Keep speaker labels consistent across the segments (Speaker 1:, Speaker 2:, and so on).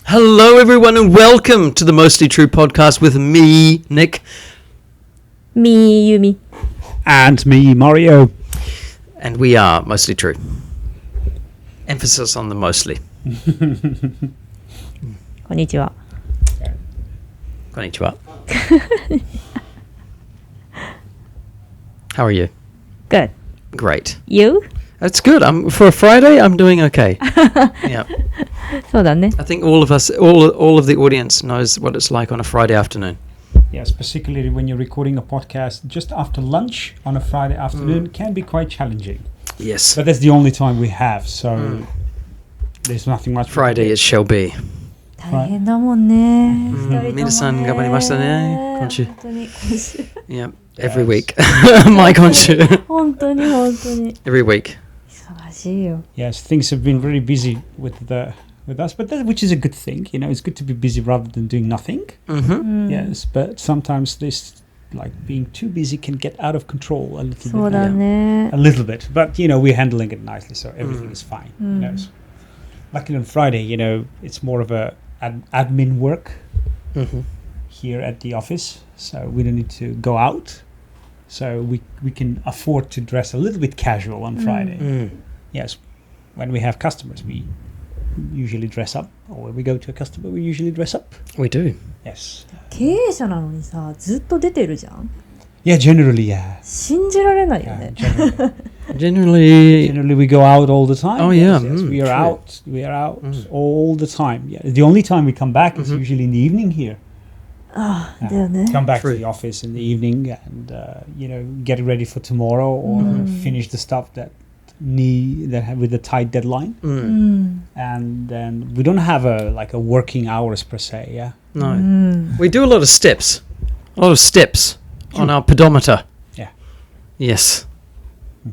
Speaker 1: Hello, everyone, and welcome to the Mostly True podcast with me, Nick.
Speaker 2: Me, Yumi.
Speaker 3: And me, Mario.
Speaker 1: And we are Mostly True. Emphasis on the mostly.
Speaker 2: こんにちは。
Speaker 1: Konnichiwa. How are you?
Speaker 2: Good.
Speaker 1: Great.
Speaker 2: You?
Speaker 1: That's good. For a Friday, I'm doing okay. Yeah.
Speaker 2: そうだね。
Speaker 1: I think all of us, all of the audience knows what it's like on a Friday afternoon.
Speaker 3: Yes, particularly when you're recording a podcast just after lunch on a Friday afternoon can be quite challenging.
Speaker 1: Yes.
Speaker 3: But that's the only time we have, so there's nothing much.
Speaker 1: Friday it shall be.
Speaker 2: 大変だもんね。二人ともね。
Speaker 1: 皆さん頑張りましたね。今週。
Speaker 2: 本当に今週。
Speaker 1: Yeah. Every week. My 今週。
Speaker 2: 本当に本当に。
Speaker 1: Every week.
Speaker 2: 忙しいよ。
Speaker 3: Yes, things have been very busy with us, but which is a good thing. You know, it's good to be busy rather than doing nothing.
Speaker 1: Mm-hmm.
Speaker 3: Yes, but sometimes this, like being too busy, can get out of control a little
Speaker 2: そう
Speaker 3: bit.
Speaker 2: だね。
Speaker 3: A little bit, but you know, we're handling it nicely, so everything is fine. You know, so luckily on Friday, you know, it's more of a admin work here at the office, so we don't need to go out, so we can afford to dress a little bit casual on Friday. Yes, when we have customers, we usually dress up, or when we go to a customer, we usually dress up.
Speaker 1: We do.
Speaker 3: Yes.
Speaker 2: 経営者なのにさ、ずっと出てるじゃん。
Speaker 3: Yeah, generally, yeah.
Speaker 2: 信じられないよ
Speaker 3: Yeah,
Speaker 2: ね。
Speaker 1: Generally.
Speaker 3: Generally, we go out all the time.
Speaker 1: Oh, yeah.
Speaker 3: Yes, we are
Speaker 1: True.
Speaker 3: out. We are out all the time. Yeah. The only time we come back is usually in the evening here.
Speaker 2: ああ、だよね。
Speaker 3: Come back
Speaker 1: True.
Speaker 3: to the office in the evening and you know, get ready for tomorrow or finish the stuff that with a tight deadline.
Speaker 2: うん。
Speaker 3: And then we don't have a working hours per se. Yeah.
Speaker 1: No.
Speaker 2: うん。
Speaker 1: We do a lot of steps. A lot of steps on our pedometer.
Speaker 3: Yeah.
Speaker 1: Yes.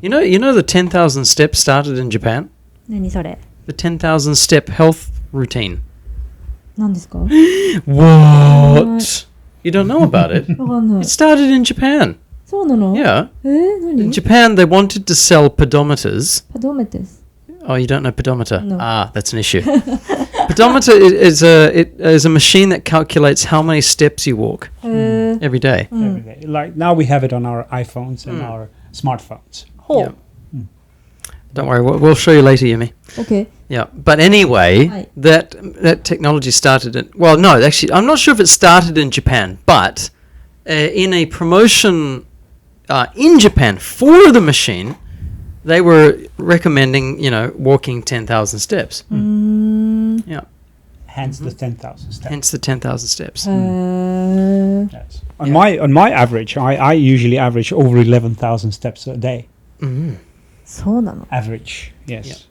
Speaker 1: You know the 10,000 steps started in Japan?
Speaker 2: 何それ。
Speaker 1: The 10,000 step health routine.
Speaker 2: 何ですか。
Speaker 1: What? You don't know about it?
Speaker 2: わかんない
Speaker 1: It。started in Japan.
Speaker 2: そうなの。
Speaker 1: Yeah.
Speaker 2: 何
Speaker 1: In Japan, they wanted to sell pedometers.
Speaker 2: パドメテス。
Speaker 1: Oh, you don't know pedometer?
Speaker 2: No.
Speaker 1: Ah, that's an issue. Pedometer is a machine that calculates how many steps you walk
Speaker 2: へえ。
Speaker 1: every day.
Speaker 3: Every day. Like now we have it on our iPhones and our smartphones.
Speaker 2: ほ
Speaker 1: Yeah.
Speaker 2: う。
Speaker 1: Don't worry, we'll show you later, Yumi.
Speaker 2: OK。
Speaker 1: Yeah, but anyway,
Speaker 2: Right.
Speaker 1: that technology started in... Well, no, actually, I'm not sure if it started in Japan, but in a promotion in Japan for the machine, they were recommending, walking 10,000 steps.
Speaker 2: うーん。
Speaker 1: Yeah,
Speaker 3: Hence the 10,000 steps.
Speaker 1: hence the 10,000 steps.
Speaker 2: へえ。
Speaker 3: Yes. On my average, I usually average over 11,000 steps a day.
Speaker 1: Mm.
Speaker 2: そうなの。
Speaker 3: Average, yes.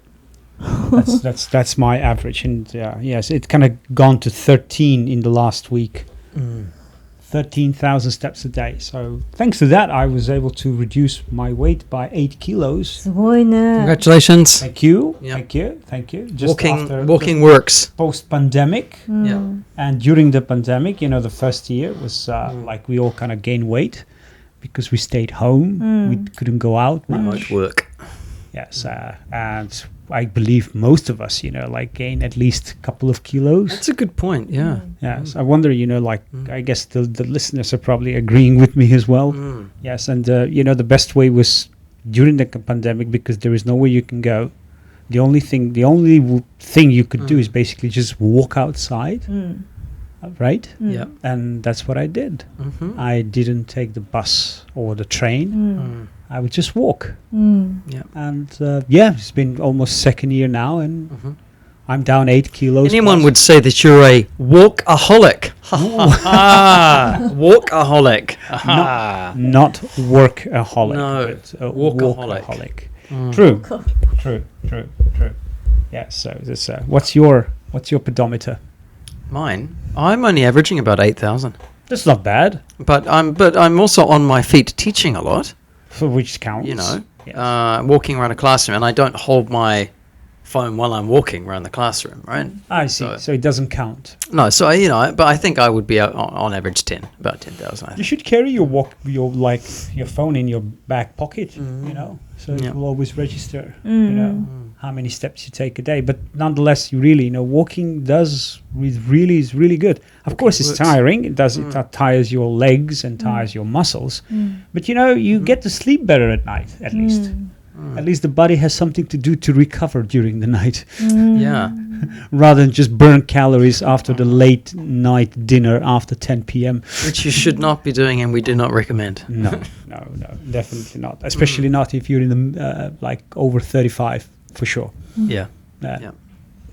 Speaker 3: That's my average, and yes, it kind of gone to 13 in the last week. 13,000 steps a day. So thanks to that, I was able to reduce my weight by 8 kilos.
Speaker 2: すごいね。
Speaker 1: Congratulations.
Speaker 3: Thank you,
Speaker 1: Yeah.
Speaker 3: thank you. Just
Speaker 1: Walking works.
Speaker 3: post pandemic,
Speaker 2: うん
Speaker 1: Yeah.
Speaker 3: and during the pandemic, the first year was like we all kind of gained weight because we stayed home. We couldn't go out much.
Speaker 1: Remote work.
Speaker 3: Yes, and I believe most of us, gain at least a couple of kilos.
Speaker 1: That's a good point, yeah.
Speaker 3: Yes, I wonder, I guess the listeners are probably agreeing with me as well.
Speaker 1: Mm.
Speaker 3: Yes, and the best way was during the pandemic because there is nowhere you can go. The only thing you could do is basically just walk outside,
Speaker 2: うん。
Speaker 3: right?
Speaker 1: Yeah.
Speaker 3: And that's what I did.
Speaker 1: Mm-hmm.
Speaker 3: I didn't take the bus or the train.
Speaker 2: うん。
Speaker 3: I would just walk.
Speaker 2: うん。
Speaker 3: And it's been almost second year now, and I'm down 8 kilos.
Speaker 1: Anyone
Speaker 3: plus.
Speaker 1: would say that you're a walkaholic. Walkaholic.
Speaker 3: Not workaholic,
Speaker 1: No,
Speaker 3: but a
Speaker 1: walkaholic.
Speaker 3: walkaholic.
Speaker 1: Mm.
Speaker 3: True. Yeah. So this, what's your pedometer?
Speaker 1: Mine, I'm only averaging about 8,000.
Speaker 3: That's not bad.
Speaker 1: But I'm also on my feet teaching a lot,
Speaker 3: For which counts. Yes.
Speaker 1: walking around a classroom, and I don't hold my phone while I'm walking around the classroom, right?
Speaker 3: I see. So it doesn't count.
Speaker 1: No, so but I think I would be on average about 10,000. I
Speaker 3: You
Speaker 1: think.
Speaker 3: should carry your phone in your back pocket. So it
Speaker 1: Yeah.
Speaker 3: will always register.
Speaker 2: Mm.
Speaker 3: how many steps you take a day. But nonetheless, you really, walking is really good. Of course, it's tiring. It tires your legs and tires your muscles. But you get to sleep better at night, at least. At least the body has something to do to recover during the night.
Speaker 1: Yeah.
Speaker 3: Rather than just burn calories after the late night dinner after 10 p.m.
Speaker 1: Which you should not be doing, and we do not recommend.
Speaker 3: No, definitely not. Especially not if you're in the over 35, for sure.
Speaker 1: Yeah.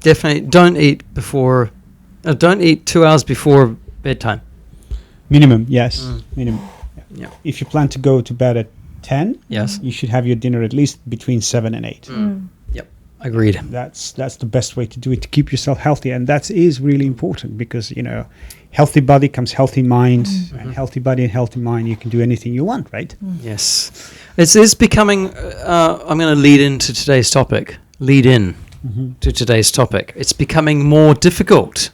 Speaker 1: Definitely don't eat before. Don't eat 2 hours before bedtime.
Speaker 3: Minimum, yes. Minimum.
Speaker 1: Yeah.
Speaker 3: If you plan to go to bed at 10,
Speaker 1: yes,
Speaker 3: you should have your dinner at least between 7 and 8.
Speaker 1: Yep, agreed.
Speaker 3: That's the best way to do it, to keep yourself healthy, and that is really important because healthy body comes healthy mind, and healthy body and healthy mind, you can do anything you want, right?
Speaker 1: Yes, it is becoming. I'm going to lead into today's topic. To today's topic. It's becoming more difficult.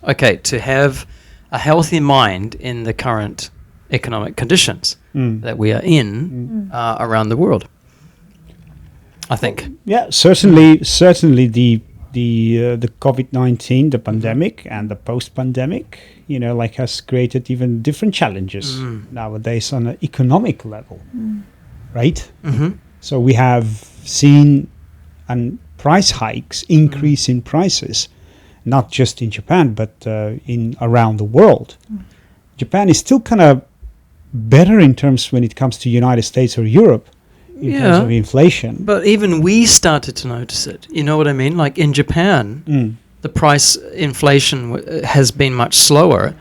Speaker 1: To have a healthy mind in the current economic conditions that we are in around the world, I think.
Speaker 3: Yeah, certainly the COVID-19, the pandemic, and the post-pandemic, has created even different challenges nowadays on an economic level, right? So we have seen price hikes, increase in prices, not just in Japan, but in around the world. Japan is still kind of better in terms when it comes to United States or Europe in terms of inflation.
Speaker 1: But even we started to notice it. You know what I mean? Like in Japan, the price inflation has been much slower.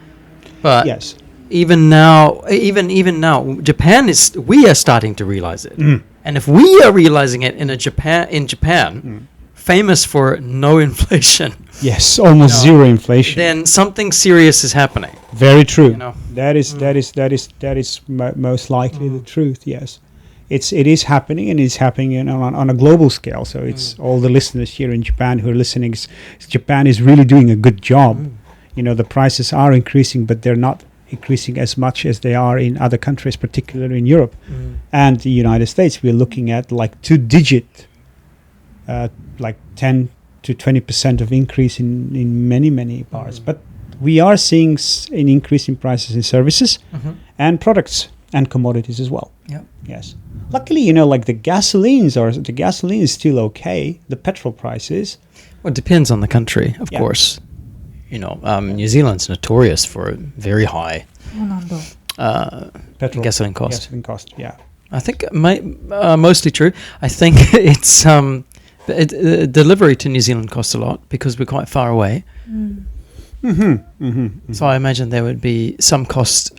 Speaker 1: But
Speaker 3: yes,
Speaker 1: even now, Japan we are starting to realize it. And if we are realizing it in Japan, famous for no inflation.
Speaker 3: Yes, almost zero inflation.
Speaker 1: Then something serious is happening.
Speaker 3: Very true. That is most likely the truth. Yes, it is happening, and it's happening on a global scale. So it's all the listeners here in Japan who are listening. Japan is really doing a good job. The prices are increasing, but they're not increasing as much as they are in other countries, particularly in Europe and the United States. We're looking at like 2-digit, like 10 to 20% of increase in many parts. But we are seeing an increase in prices in services and products and commodities as well. Yes. Luckily, like the gasoline is still okay. The petrol prices.
Speaker 1: Well, it depends on the country, of course. New Zealand's notorious for a very high
Speaker 3: petrol
Speaker 1: gasoline cost.
Speaker 3: Gasoline cost, yeah.
Speaker 1: I think mostly true. I think it's delivery to New Zealand costs a lot because we're quite far away. So I imagine there would be some cost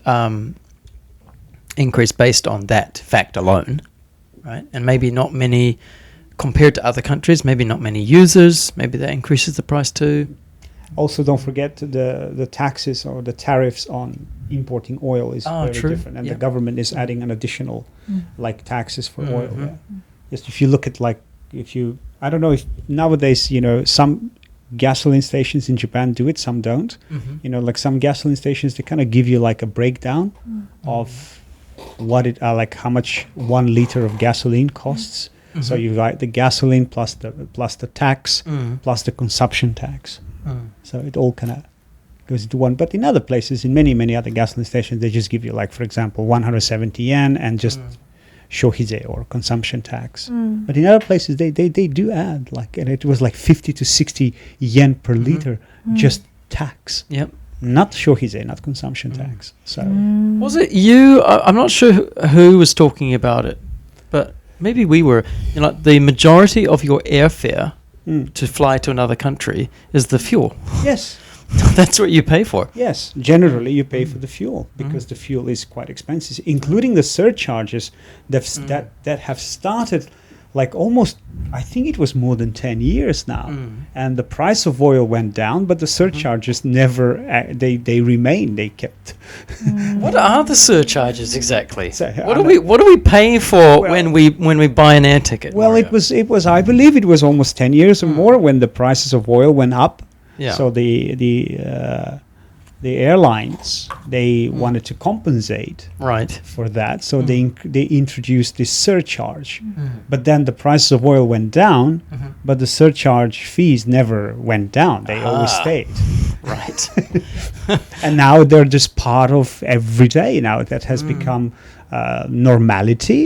Speaker 1: increase based on that fact alone, right? And maybe not many, compared to other countries, maybe not many users. Maybe that increases the price too.
Speaker 3: Also, don't forget the taxes or the tariffs on importing oil is very different, and the government is adding an additional taxes for oil. Yes, if you look at I don't know if nowadays some gasoline stations in Japan do it, some don't. Some gasoline stations, they kind of give you like a breakdown of what how much 1 liter of gasoline costs. So you got the gasoline plus the tax plus the consumption tax. So it all kind of goes into one. But in other places, in many other gasoline stations, they just give you for example 170 yen and just shohize or consumption tax. But in other places, they do add and it was 50 to 60 yen per liter just tax.
Speaker 1: Yep.
Speaker 3: Not shohize, not consumption tax. So
Speaker 1: was it you? I'm not sure who was talking about it, but maybe we were. The majority of your airfare to fly to another country is the fuel.
Speaker 3: Yes.
Speaker 1: That's what you pay for.
Speaker 3: Yes, generally you pay for the fuel because the fuel is quite expensive, including the surcharges that have started almost, I think it was more than 10 years now. And the price of oil went down, but the surcharges never, they remained, they kept.
Speaker 1: What are the surcharges exactly?
Speaker 3: So,
Speaker 1: what are we paying for when we buy an air ticket?
Speaker 3: Well,
Speaker 1: Mario?
Speaker 3: it was I believe it was almost 10 years or more when the prices of oil went up.
Speaker 1: Yeah.
Speaker 3: So the the airlines, they wanted to compensate
Speaker 1: Right.
Speaker 3: for that, so they introduced this surcharge. But then the price of oil went down, but the surcharge fees never went down. They always stayed.
Speaker 1: Right.
Speaker 3: And now they're just part of every day now. That has become normality,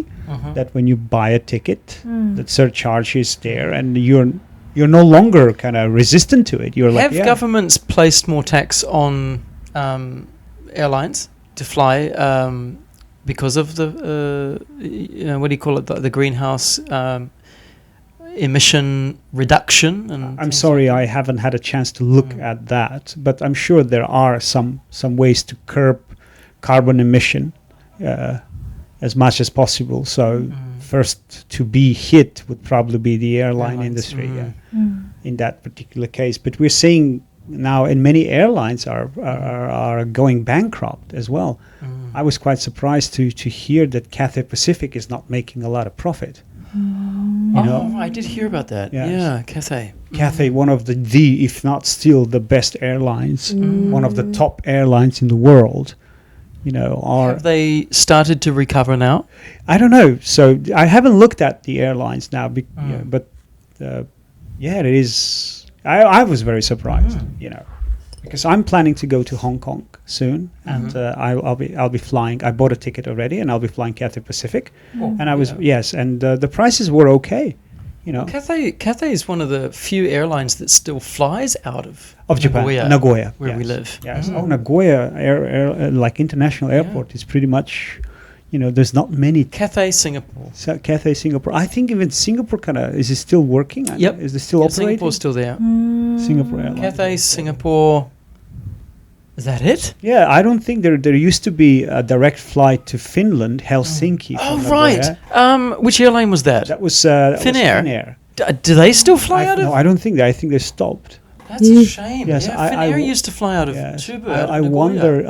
Speaker 3: that when you buy a ticket, the surcharge is there, and you're no longer kind of resistant to it. You're like,
Speaker 1: Have governments placed more tax on airlines to fly because of the what do you call it, the greenhouse emission reduction? And
Speaker 3: I'm sorry, I haven't had a chance to look at that, but I'm sure there are some ways to curb carbon emission as much as possible. So first to be hit would probably be the airline industry in that particular case. But we're seeing now, and many airlines are going bankrupt as well. I was quite surprised to hear that Cathay Pacific is not making a lot of profit. You know,
Speaker 1: I did hear about that.
Speaker 3: Yes.
Speaker 1: Yeah, Cathay.
Speaker 3: Cathay, one of the if not still the best airlines, one of the top airlines in the world, you know, are...
Speaker 1: Have they started to recover now?
Speaker 3: I don't know. So I haven't looked at the airlines now, but it is... I was very surprised, you know, because I'm planning to go to Hong Kong soon, and I'll be flying. I bought a ticket already, and I'll be flying Cathay Pacific. And I was and the prices were okay, you know.
Speaker 1: Cathay is one of the few airlines that still flies out of
Speaker 3: Japan, Nagoya,
Speaker 1: where we live.
Speaker 3: Yes. Oh, Nagoya like international airport is pretty much, you know, there's not many.
Speaker 1: Cathay Singapore.
Speaker 3: So Cathay Singapore. I think even Singapore is it still working?
Speaker 1: Yep.
Speaker 3: Is it still operating?
Speaker 1: Singapore's still there.
Speaker 3: Singapore Airlines.
Speaker 1: Cathay Singapore. Is that it?
Speaker 3: Yeah, I don't think there used to be a direct flight to Finland, Helsinki.
Speaker 1: Oh,
Speaker 3: from
Speaker 1: right.
Speaker 3: Nagoya.
Speaker 1: Which airline was that?
Speaker 3: That was
Speaker 1: Finnair.
Speaker 3: Finnair.
Speaker 1: Do they still fly out of?
Speaker 3: No, I don't think that. I think they stopped.
Speaker 1: That's a shame.
Speaker 3: Yes,
Speaker 1: yeah, Finnair used to fly out of
Speaker 3: Yes.
Speaker 1: Chubu.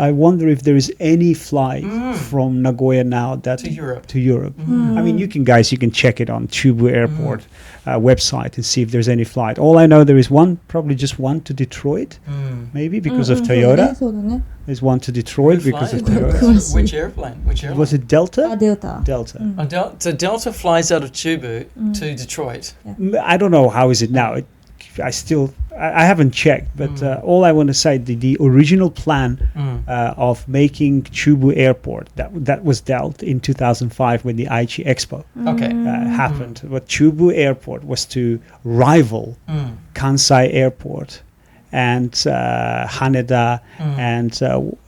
Speaker 3: I wonder if there is any flight from Nagoya now that
Speaker 1: To Europe.
Speaker 3: To Europe. I mean, you can check it on Chubu Airport website and see if there's any flight. All I know, there is probably just one to Detroit, maybe because of Toyota. There's one to Detroit because of Toyota.
Speaker 1: Which airplane?
Speaker 3: Was it Delta?
Speaker 2: Delta.
Speaker 3: Delta.
Speaker 1: So Delta flies out of Chubu to Detroit.
Speaker 3: I don't know how is it now. I haven't checked, but all I want to say, the original plan of making Chubu Airport that was dealt in 2005 when the Aichi Expo happened. But Chubu Airport was to rival Kansai Airport and Haneda and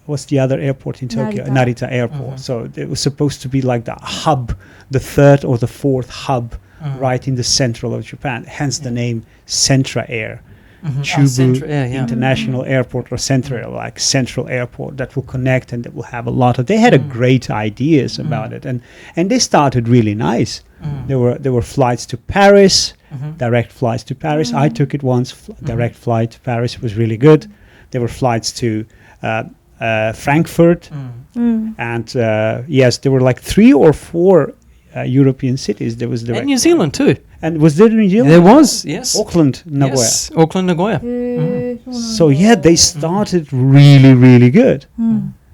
Speaker 3: what's the other airport in Tokyo? Narita Airport. So it was supposed to be like the hub, the third or the fourth hub right in the central of Japan, hence the name Centra Air. Chubu International Airport or Centra, like Central Airport, that will connect and that will have a lot of... They had a great ideas about it, and they started really nice. There were flights to Paris, direct flights to Paris. I took it once, direct flight to Paris. It was really good. There were flights to Frankfurt, and yes, there were like 3 or 4 European cities. There was direct.
Speaker 1: And New Zealand too.
Speaker 3: And was there in New Zealand?
Speaker 1: There was, yes.
Speaker 3: Auckland, Nagoya.
Speaker 1: Yes, Auckland, Nagoya.
Speaker 3: So yeah, they started really, really good.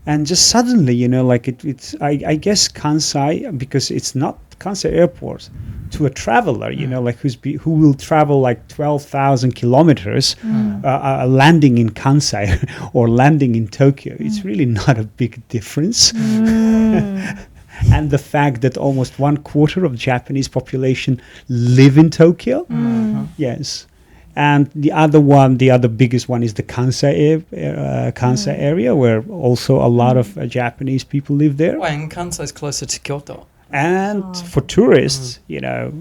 Speaker 3: And just suddenly, you know, like it's I guess Kansai, because it's not Kansai Airport, to a traveler, you know, like who will travel like 12,000 kilometers, landing in Kansai or landing in Tokyo, it's really not a big difference. And the fact that almost 1/4 of Japanese population live in Tokyo, yes. And the other biggest one is the Kansai area, where also a lot of Japanese people live there.
Speaker 1: Well, and Kansai is closer to Kyoto.
Speaker 3: And for tourists, you know,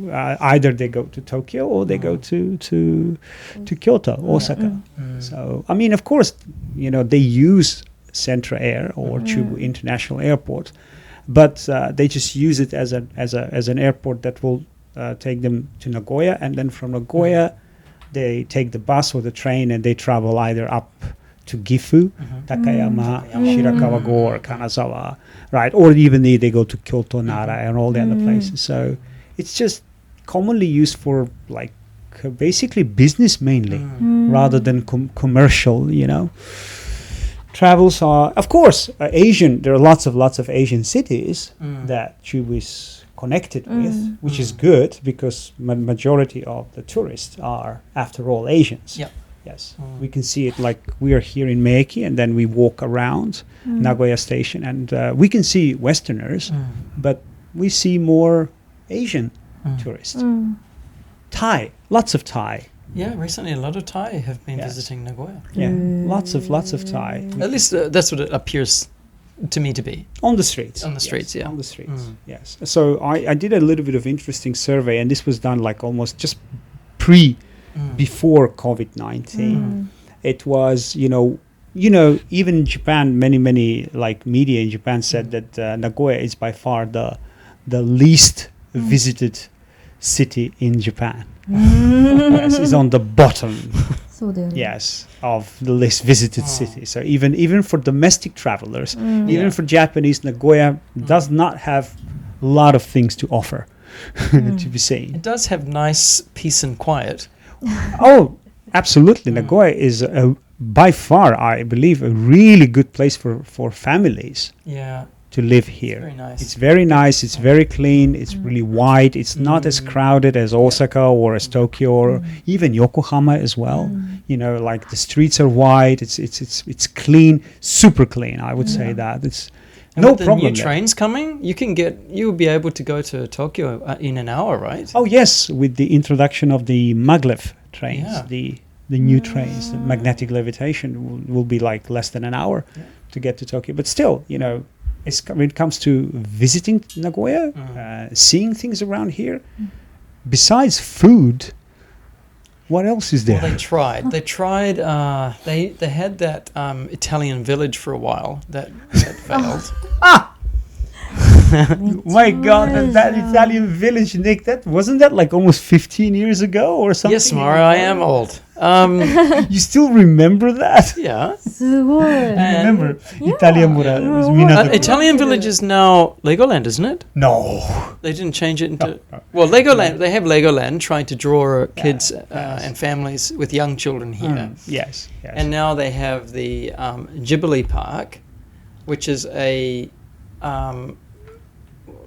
Speaker 3: either they go to Tokyo or they go to Kyoto, Osaka. So, I mean, of course, you know, they use Centra Air or Chubu International Airport, but they just use it as an airport that will take them to Nagoya, and then from Nagoya they take the bus or the train and they travel either up to Gifu, Takayama, Shirakawa-go, or Kanazawa, right? Or even they go to Kyoto, Nara, and all the other places. So it's just commonly used for like basically business mainly, rather than commercial, you know, travels are, of course, Asian. There are lots of Asian cities that Chubu is connected with, which is good because majority of the tourists are, after all, Asians.
Speaker 1: Yep.
Speaker 3: Yes, we can see it like we are here in Meiki, and then we walk around Nagoya Station, and we can see Westerners, but we see more Asian tourists. Thai, lots of Thai.
Speaker 1: Yeah, recently a lot of Thai have been visiting Nagoya.
Speaker 3: Yeah, lots of Thai.
Speaker 1: At least that's what it appears to me to be.
Speaker 3: On the streets.
Speaker 1: On the streets,
Speaker 3: yes,
Speaker 1: yeah.
Speaker 3: On the streets, yes. So I did a little bit of interesting survey, and this was done like almost just before COVID-19. It was, you know, even in Japan, many like media in Japan said that Nagoya is by far the least visited city in Japan. Yes, it's on the bottom.
Speaker 2: そうだよね。
Speaker 3: Yes, of the least visited city. So even for domestic travelers, even for Japanese, Nagoya does not have a lot of things to offer to be seen.
Speaker 1: It does have nice peace and quiet.
Speaker 3: Oh, absolutely. Nagoya is by far, I believe, a really good place for families
Speaker 1: Yeah.
Speaker 3: to live here.
Speaker 1: Very nice.
Speaker 3: It's very nice. It's very clean. It's really wide. It's not as crowded as Osaka or as Tokyo or even Yokohama as well. You know, like the streets are wide. It's clean, super clean. I would say that it's
Speaker 1: And
Speaker 3: no
Speaker 1: with the
Speaker 3: problem
Speaker 1: new
Speaker 3: there.
Speaker 1: trains coming, you'll be able to go to Tokyo in an hour, right?
Speaker 3: Oh yes, with the introduction of the maglev trains,
Speaker 1: Yeah.
Speaker 3: the new trains, the magnetic levitation will be like less than an hour to get to Tokyo. But still, you know, when it comes to visiting Nagoya, seeing things around here, besides food, what else is there?
Speaker 1: Well, they tried. They had that Italian village for a while that failed.
Speaker 3: My God, that Italian village, Nick, wasn't that like almost 15 years ago or something?
Speaker 1: Yes, Mario, I am old.
Speaker 3: You still remember that?
Speaker 1: Yeah.
Speaker 2: すごい。
Speaker 3: Remember Italian Mura? It was Minato.
Speaker 1: Italian village is now Legoland, isn't it?
Speaker 3: No.
Speaker 1: They didn't change it into... Well, Legoland, they have Legoland trying to draw kids and families with young children here.
Speaker 3: Yes.
Speaker 1: And now they have the Ghibli Park, which is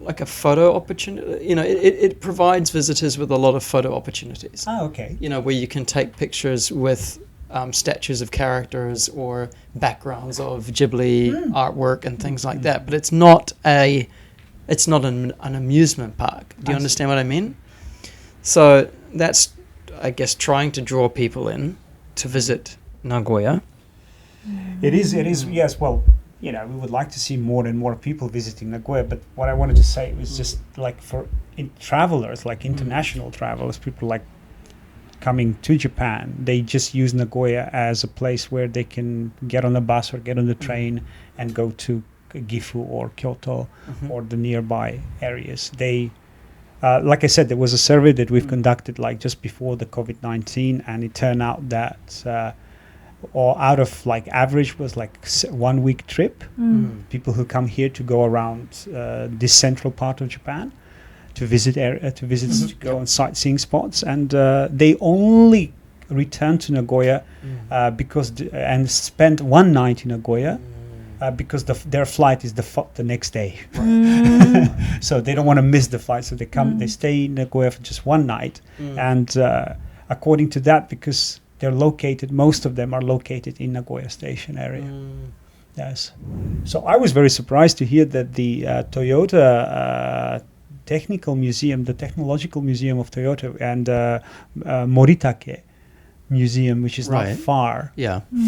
Speaker 1: like a photo opportunity. You know, it provides visitors with a lot of photo opportunities.
Speaker 3: Ah, okay.
Speaker 1: You know, where you can take pictures with statues of characters or backgrounds of Ghibli artwork and things like that. But it's not an amusement park. Do you understand what I mean? So that's, I guess, trying to draw people in to visit Nagoya.
Speaker 3: It is, yes, well, you know, we would like to see more and more people visiting Nagoya, but what I wanted to say was just like for travelers, like international travelers, people like coming to Japan, they just use Nagoya as a place where they can get on a bus or get on the train and go to Gifu or Kyoto or the nearby areas. They, like I said, there was a survey that we've conducted like just before the COVID-19, and it turned out that or out of like average was like 1 week trip. People who come here to go around this central part of Japan to visit to go on sightseeing spots, and they only return to Nagoya because and spend one night in Nagoya because their flight is the next day. So they don't want to miss the flight, so they stay in Nagoya for just one night, and according to that, because most of them are located in Nagoya Station area. Yes. So I was very surprised to hear that the Toyota Technical Museum, the Technological Museum of Toyota, and Moritake Museum, which is not far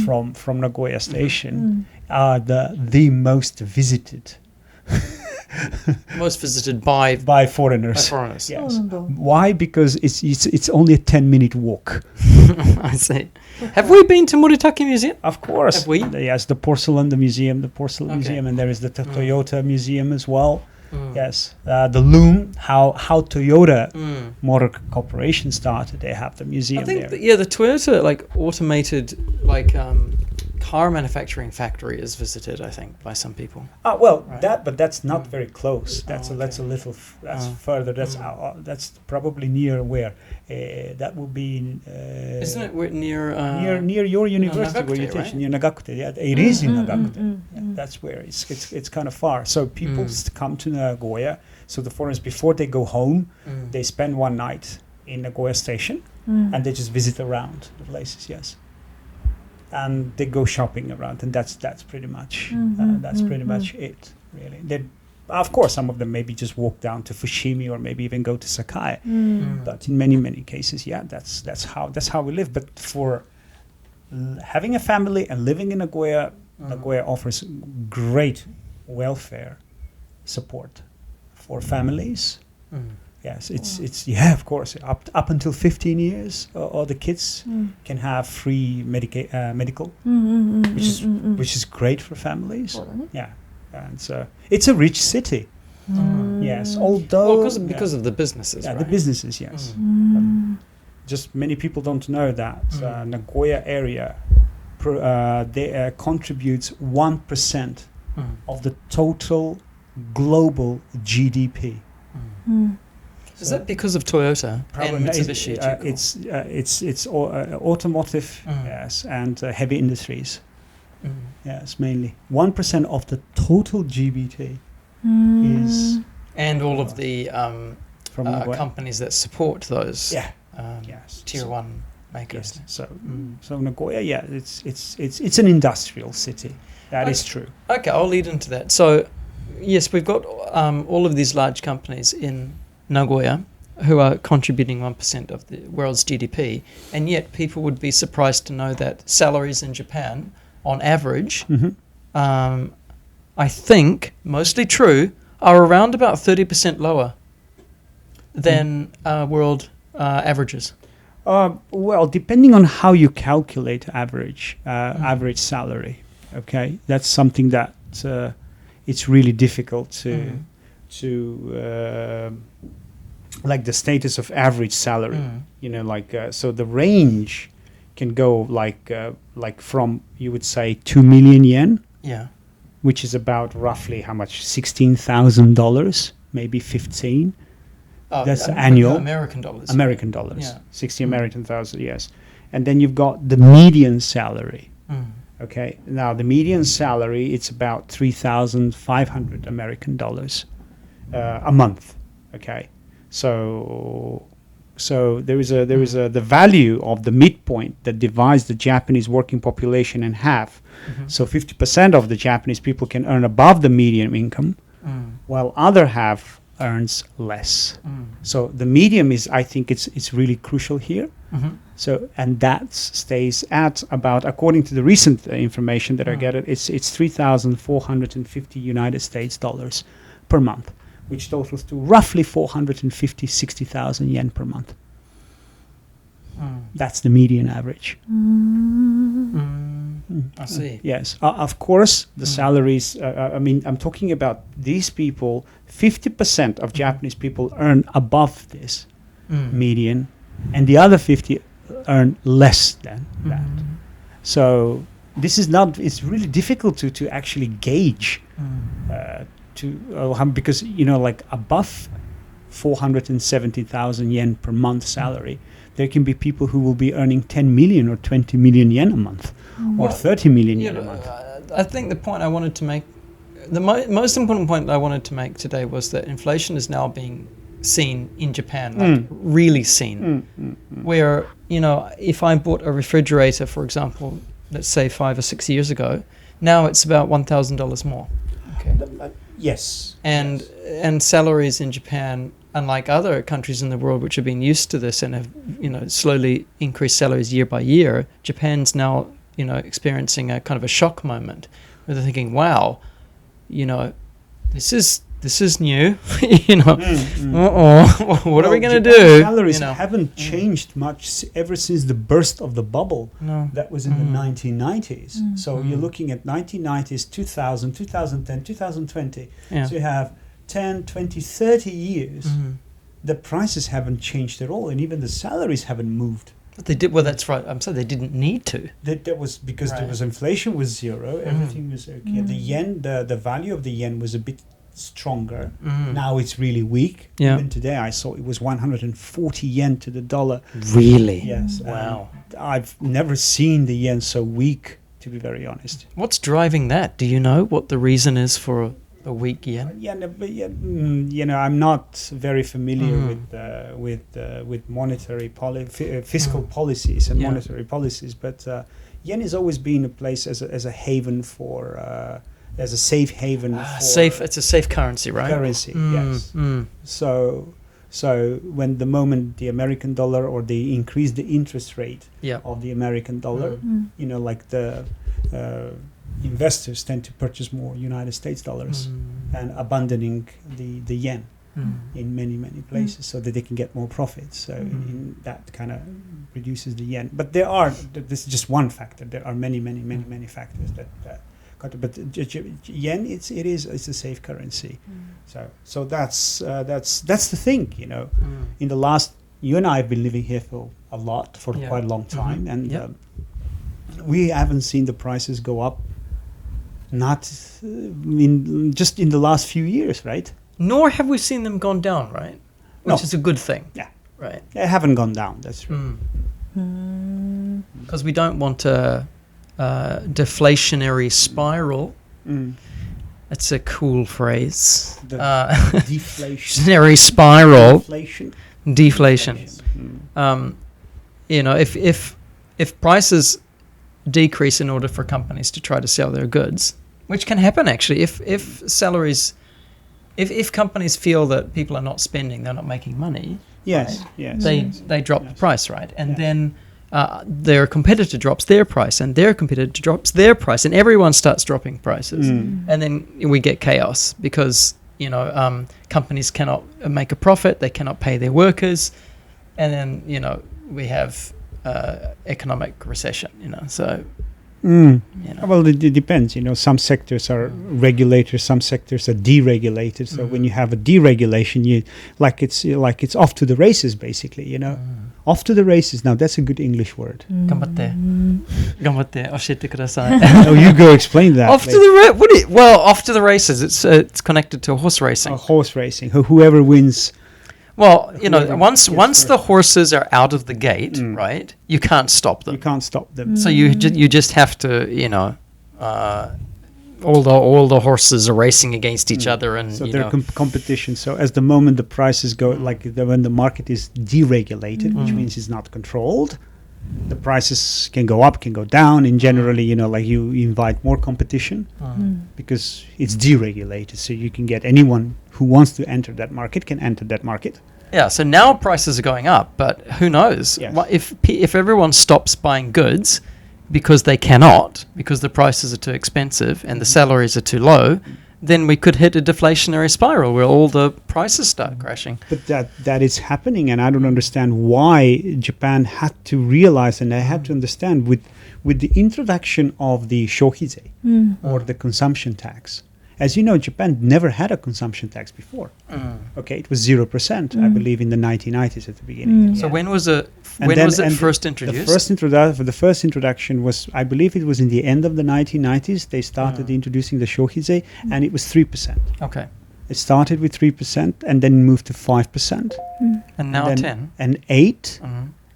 Speaker 3: from Nagoya Station, are the most visited.
Speaker 1: Most visited by
Speaker 3: foreigners.
Speaker 1: Yes.
Speaker 3: Why? Because it's only a 10-minute walk.
Speaker 1: I see. Have we been to Moritake Museum?
Speaker 3: Of course.
Speaker 1: Have we?
Speaker 3: Yes, the porcelain museum, and there is the Toyota Museum as well. Yes, the loom, how Toyota Motor Corporation started. They have the museum
Speaker 1: I think
Speaker 3: there.
Speaker 1: the Toyota like automated like car manufacturing factory is visited, I think, by some people.
Speaker 3: Right. But that's not very close. That's a little. That's further. That's probably near where. That would be.
Speaker 1: Isn't it near?
Speaker 3: Near your university
Speaker 1: Nagakute,
Speaker 3: where you teach,
Speaker 1: right?
Speaker 3: near Nagakute. Yeah, it is in Nagakute. That's where it's kind of far. So people come to Nagoya. So the foreigners, before they go home, they spend one night in Nagoya station, and they just visit around the places. Yes. And they go shopping around, and that's pretty much much it, really. They, of course, some of them maybe just walk down to Fushimi or maybe even go to Sakai, but in many cases, that's how we live. But for having a family and living in Nagoya, Nagoya offers great welfare support for families. Yes, it's of course, up until 15 years, or the kids can have free medical, which is great for families. Yeah, and so it's a rich city. Yes, although
Speaker 1: because of the businesses.
Speaker 3: Yeah,
Speaker 1: right?
Speaker 3: the businesses. Yes, just many people don't know that Nagoya area contributes 1% of the total global GDP.
Speaker 1: Is that because of Toyota and Mitsubishi?
Speaker 3: It's automotive, yes, and heavy industries. Yes, mainly 1% of the total GDP is,
Speaker 1: and all of the
Speaker 3: from
Speaker 1: companies that support those.
Speaker 3: Yes,
Speaker 1: tier one makers.
Speaker 3: Yes. So Nagoya, it's an industrial city. That is true.
Speaker 1: Okay, I'll lead into that. So, yes, we've got all of these large companies in Nagoya who are contributing 1% of the world's GDP, and yet people would be surprised to know that salaries in Japan, on average, I think, mostly true, are around about 30% lower than world averages.
Speaker 3: Well, depending on how you calculate average salary, okay, that's something that it's really difficult to like the status of average salary. You know, like so the range can go like from, you would say, 2 million yen, which is about roughly how much, $16,000, maybe 15. That's annual.
Speaker 1: American dollars.
Speaker 3: Yeah. 60 American thousand, yes. And then you've got the median salary. Okay. Now the median salary, it's about 3,500 American dollars a month. Okay. So there is the value of the midpoint that divides the Japanese working population in half. So 50% of the Japanese people can earn above the median income, while other half earns less. So the medium is, I think it's really crucial here. So, and that stays at about, according to the recent information that I get, it's 3,450 United States dollars per month, which totals to roughly 60,000 yen per month. That's the median average.
Speaker 1: I see.
Speaker 3: Yes. Of course, the salaries, I mean, I'm talking about these people, 50% of Japanese people earn above this median, and the other 50 earn less than that. So this is not, it's really difficult to actually gauge because, you know, like above 470,000 yen per month salary, there can be people who will be earning 10 million or 20 million yen a month, or 30 million yen a month.
Speaker 1: I think the point I wanted to make, the most important point I wanted to make today was that inflation is now being seen in Japan, like really seen. Where, you know, if I bought a refrigerator, for example, let's say 5 or 6 years ago, now it's about $1,000 more. Okay.
Speaker 3: Yes.
Speaker 1: And salaries in Japan, unlike other countries in the world which have been used to this and have, you know, slowly increased salaries year by year, Japan's now, you know, experiencing a kind of a shock moment where they're thinking, wow, you know, this is new, you know, what are we going to do?
Speaker 3: Salaries haven't changed much ever since the burst of the bubble that was in the 1990s. So you're looking at 1990s, 2000, 2010, 2020. So you have 10, 20, 30 years, the prices haven't changed at all, and even the salaries haven't moved
Speaker 1: But they did. Well, that's right. I'm sorry, they didn't need to.
Speaker 3: That was because there
Speaker 1: Right.
Speaker 3: was inflation was zero. Everything was okay. The yen, the value of the yen was a bit stronger. Now it's really weak.
Speaker 1: Yeah.
Speaker 3: Even today, I saw it was 140 yen to the dollar.
Speaker 1: Really?
Speaker 3: Yes.
Speaker 1: Wow.
Speaker 3: I've never seen the yen so weak, to be very honest.
Speaker 1: What's driving that? Do you know what the reason is for a weak yen?
Speaker 3: Yeah, no, but I'm not very familiar with monetary fiscal policies and
Speaker 1: Yeah.
Speaker 3: monetary policies, but yen has always been a place as a haven for as a safe haven for
Speaker 1: Safe. It's a safe currency, right?
Speaker 3: currency. Yes. So when the moment the American dollar or they increase the interest rate
Speaker 1: Yeah.
Speaker 3: of the American dollar, like the investors tend to purchase more United States dollars and abandoning the yen in many places so that they can get more profits. So in that kind of reduces the yen. But this is just one factor. There are many factors that but yen it's a safe currency. So that's the thing, In the last, you and I have been living here for quite a long time, and we haven't seen the prices go up. Not just in the last few years, right?
Speaker 1: Nor have we seen them gone down, right? Which
Speaker 3: No.
Speaker 1: is a good thing.
Speaker 3: Yeah.
Speaker 1: Right.
Speaker 3: They haven't gone down. That's true.
Speaker 1: Because we don't want a deflationary spiral. That's a cool phrase.
Speaker 3: The deflation.
Speaker 1: Deflationary spiral.
Speaker 3: Deflation.
Speaker 1: Deflation. If prices decrease in order for companies to try to sell their goods, which can happen actually, if salaries, if companies feel that people are not spending, they're not making money.
Speaker 3: Yes.
Speaker 1: Right?
Speaker 3: Yes.
Speaker 1: They drop the price, right? And then their competitor drops their price, and their competitor drops their price, and everyone starts dropping prices, and then we get chaos because companies cannot make a profit, they cannot pay their workers, and then we have economic recession. So.
Speaker 3: Well, it depends. Some sectors are regulated, some sectors are deregulated. So when you have a deregulation, it's off to the races, basically. Off to the races. Now that's a good English word.
Speaker 1: 頑張って教えてください。
Speaker 3: Oh, you go explain that.
Speaker 1: Off to the off to the races. It's connected to horse racing.
Speaker 3: Horse racing. Whoever wins.
Speaker 1: Well, once the horses are out of the gate, right, you can't stop them.
Speaker 3: You can't stop them.
Speaker 1: So you just have to, all the horses are racing against each other, and
Speaker 3: so they're competition. So as the moment the prices go, when the market is deregulated, which means it's not controlled, the prices can go up, can go down. And generally, you invite more competition because it's deregulated. So you can get anyone who wants to enter that market can enter that market.
Speaker 1: Yeah. So now prices are going up, but who knows?
Speaker 3: Yes.
Speaker 1: If everyone stops buying goods because they cannot, because the prices are too expensive and the salaries are too low, then we could hit a deflationary spiral where all the prices start crashing.
Speaker 3: But that is happening, and I don't understand why Japan had to realize, and they had to understand with the introduction of the shohizei or the consumption tax. As you know, Japan never had a consumption tax before. Okay, it was 0%, I believe, in the 1990s at the beginning.
Speaker 1: So when was it first introduced?
Speaker 3: The first introduction was, I believe it was in the end of the 1990s. They started introducing the shohizei, and it was 3%.
Speaker 1: Okay.
Speaker 3: It started with 3% and then moved to 5%.
Speaker 1: And now 10.
Speaker 3: And 8.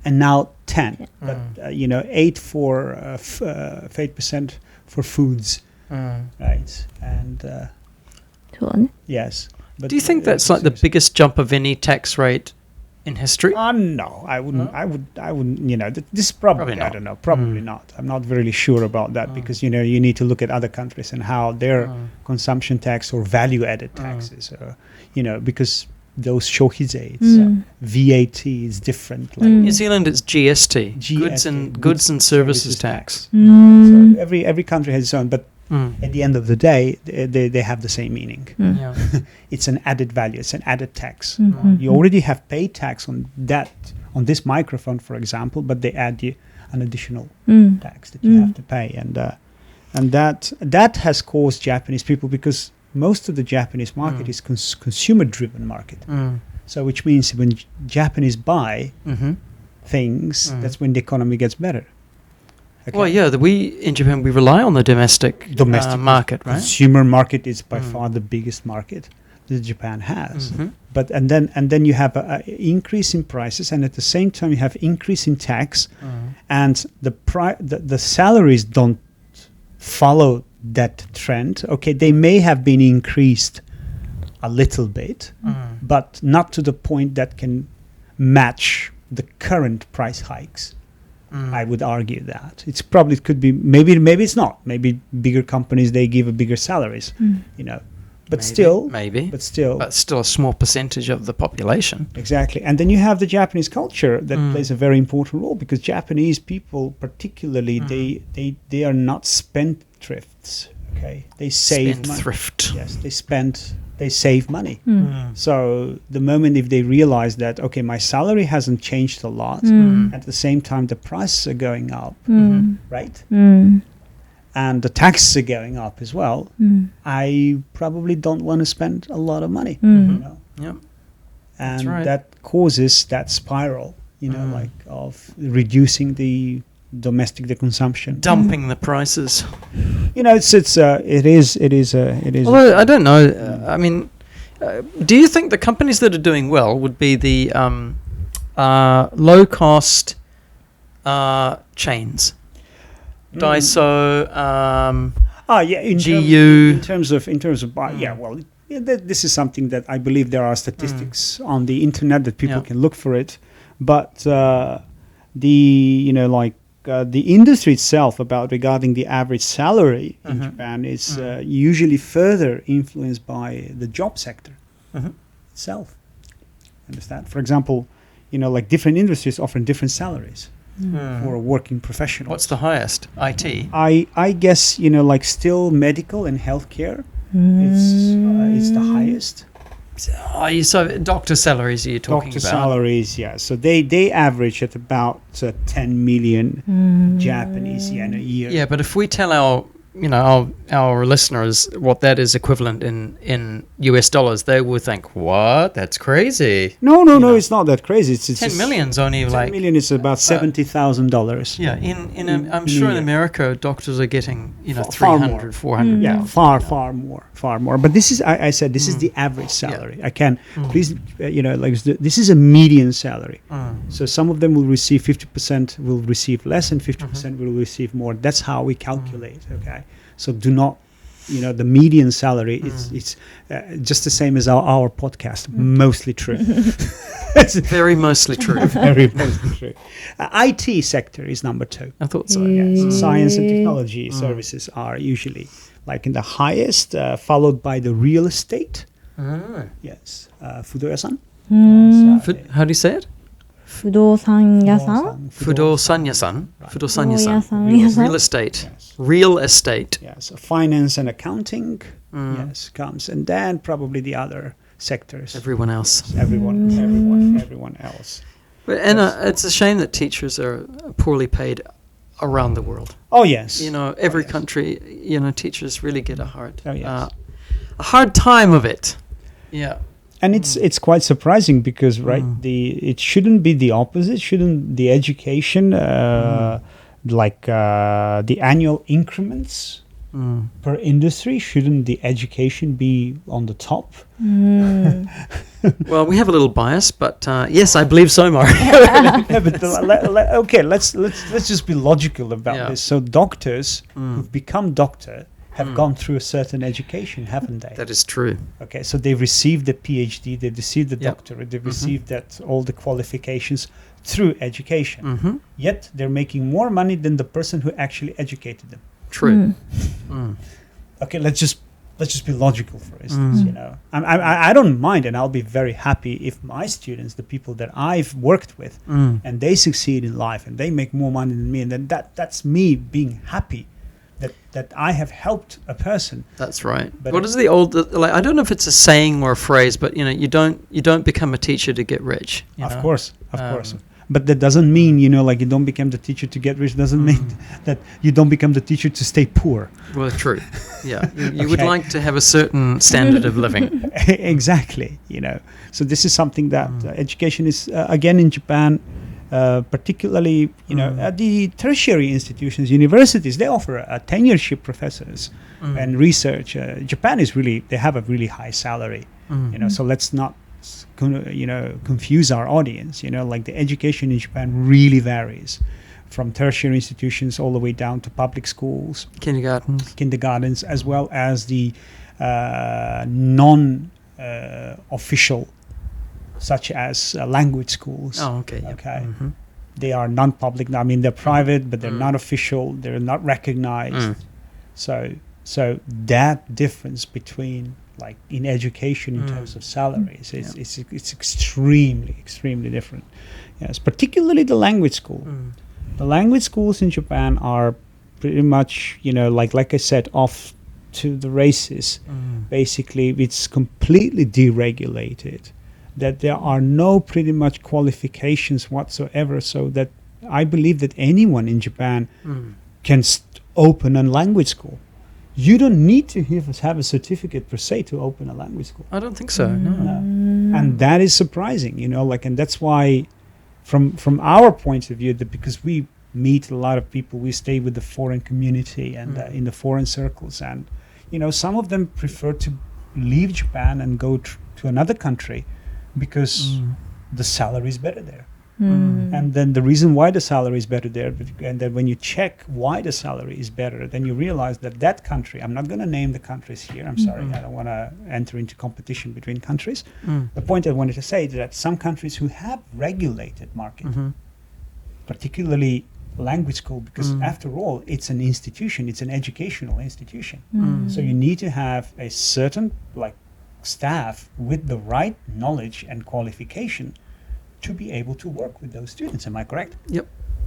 Speaker 3: And now 10. But 8 for 8% for foods. Right. And yes. But
Speaker 1: do you think that's like the biggest jump of any tax rate in history?
Speaker 3: No, I wouldn't. I wouldn't. This is probably
Speaker 1: not.
Speaker 3: I don't know. Probably not. I'm not really sure about that because you need to look at other countries and how their consumption tax or value-added taxes, because those shohizei, VAT is different. Like
Speaker 1: New Zealand, it's GST, goods and services tax.
Speaker 3: So every country has its own, but at the end of the day, they have the same meaning.
Speaker 1: Yeah.
Speaker 3: It's an added value. It's an added tax. You already have paid tax on this microphone, for example, but they add you an additional tax that you have to pay, and that has caused Japanese people, because most of the Japanese market is consumer-driven market. So which means when Japanese buy, things, that's when the economy gets better. Okay.
Speaker 1: Well, yeah, in Japan we rely on the domestic market, right?
Speaker 3: Consumer market is by far the biggest market that Japan has. But and then you have an increase in prices, and at the same time you have increase in tax, and the salaries don't follow that trend. Okay, they may have been increased a little bit, but not to the point that can match the current price hikes. I would argue that it could be maybe it's not. Maybe bigger companies, they give a bigger salaries, but still
Speaker 1: a small percentage of the population.
Speaker 3: Exactly. And then you have the Japanese culture that plays a very important role, because Japanese people particularly they are not spendthrifts. Okay, they save
Speaker 1: Spendthrift.
Speaker 3: money. Yes, they save money. So the moment if they realize that, okay, my salary hasn't changed a lot, at the same time the prices are going up, right? And the taxes are going up as well, I probably don't want to spend a lot of money,
Speaker 1: Yep.
Speaker 3: And
Speaker 1: right.
Speaker 3: that causes that spiral, like of reducing the consumption,
Speaker 1: Dumping the prices.
Speaker 3: it is.
Speaker 1: Although I don't know. I mean, do you think the companies that are doing well would be the low cost chains? Daiso, GU.
Speaker 3: In terms of this is something that I believe there are statistics on the internet that people can look for it, but the industry itself regarding the average salary in Japan is usually further influenced by the job sector itself. Understand? For example, different industries offer different salaries for a working professional.
Speaker 1: What's the highest? IT.
Speaker 3: I guess still medical and healthcare. It's the highest.
Speaker 1: So doctor salaries are you talking
Speaker 3: Doctor
Speaker 1: about?
Speaker 3: salaries, yeah. So they average at about 10 million Japanese yen a year.
Speaker 1: Yeah, but if we tell our listeners what that is equivalent in US dollars, they will think, what? That's crazy.
Speaker 3: No, it's not that crazy. It's
Speaker 1: 10 million's only
Speaker 3: 10 million is about $70,000.
Speaker 1: Yeah, I'm sure in America doctors are getting 300, 400.
Speaker 3: Yeah, far more. But this is I said this is the average salary. I can please this is a median salary. So some of them will receive 50%, will receive less, and 50% will receive more. That's how we calculate. Okay, so do not. The median salary it's just the same as our podcast. Mostly true.
Speaker 1: It's very mostly true.
Speaker 3: Very mostly true. IT sector is number 2.
Speaker 1: I thought so.
Speaker 3: Yes. Science and technology services are usually in the highest, followed by the real estate. Yes. Fudoyasan.
Speaker 1: How do you say it?
Speaker 2: 不動産屋さん
Speaker 1: Fudosan-yasan.
Speaker 2: Fudosan-yasan.
Speaker 1: Real estate.
Speaker 3: Yes.
Speaker 1: Real estate.
Speaker 3: Yes. Finance and accounting. Yes, comes, and then probably the other sectors.
Speaker 1: Everyone else.
Speaker 3: Everyone else.
Speaker 1: And it's a shame that teachers are poorly paid around the world.
Speaker 3: Oh yes.
Speaker 1: Every country, teachers really get a hard time of it. Yeah.
Speaker 3: And it's quite surprising because it shouldn't be the opposite. Shouldn't the education the annual increments per industry, shouldn't the education be on the top?
Speaker 1: Well, we have a little bias, but yes, I believe so, Mario.
Speaker 3: Yeah, but okay, let's just be logical about this. So doctors who've become doctor have gone through a certain education, haven't they?
Speaker 1: That is true.
Speaker 3: Okay, so they've received the PhD, they've received the doctorate, they've received all the qualifications through education. Yet they're making more money than the person who actually educated them.
Speaker 1: True.
Speaker 3: Okay, let's just be logical, for instance. I don't mind, and I'll be very happy if my students, the people that I've worked with, and they succeed in life and they make more money than me, and then that's me being happy that I have helped a person.
Speaker 1: That's right.
Speaker 3: But
Speaker 1: what is the old I don't know if it's a saying or a phrase, but you don't become a teacher to get rich.
Speaker 3: Of course. But that doesn't mean you don't become the teacher to get rich. Doesn't mean that you don't become the teacher to stay poor.
Speaker 1: Well, true. Yeah, you would like to have a certain standard of living.
Speaker 3: Exactly. So this is something that education is again in Japan. particularly, at the tertiary institutions, universities, they offer tenureship professors and research. Japan is they have a really high salary, so let's not, confuse our audience. Like the education in Japan really varies from tertiary institutions all the way down to public schools, kindergartens, as well as the non-official, such as language schools.
Speaker 1: Oh, okay. Yep.
Speaker 3: Okay. Mm-hmm. They are non-public. I mean, they're private, but they're not official. They're not recognized. So that difference between, like, in education in terms of salaries, it's extremely different. Yes, particularly the language school. The language schools in Japan are pretty much, like I said, off to the races. Basically, it's completely deregulated. That there are no pretty much qualifications whatsoever, so that I believe that anyone in Japan can open a language school. You don't need to have a certificate per se to open a language school.
Speaker 1: I don't think so, no.
Speaker 3: And that is surprising, and that's why, from our point of view, that because we meet a lot of people, we stay with the foreign community and in the foreign circles, and some of them prefer to leave Japan and go to another country because the salary is better there. And then the reason why the salary is better there, and then when you check why the salary is better, then you realize that country, I'm not going to name the countries here, I'm sorry, I don't want to enter into competition between countries. The point I wanted to say is that some countries who have regulated market, particularly language school, because after all, it's an institution, it's an educational institution. So you need to have a certain, staff with the right knowledge and qualification to be able to work with those students. Am I correct?
Speaker 1: Yep,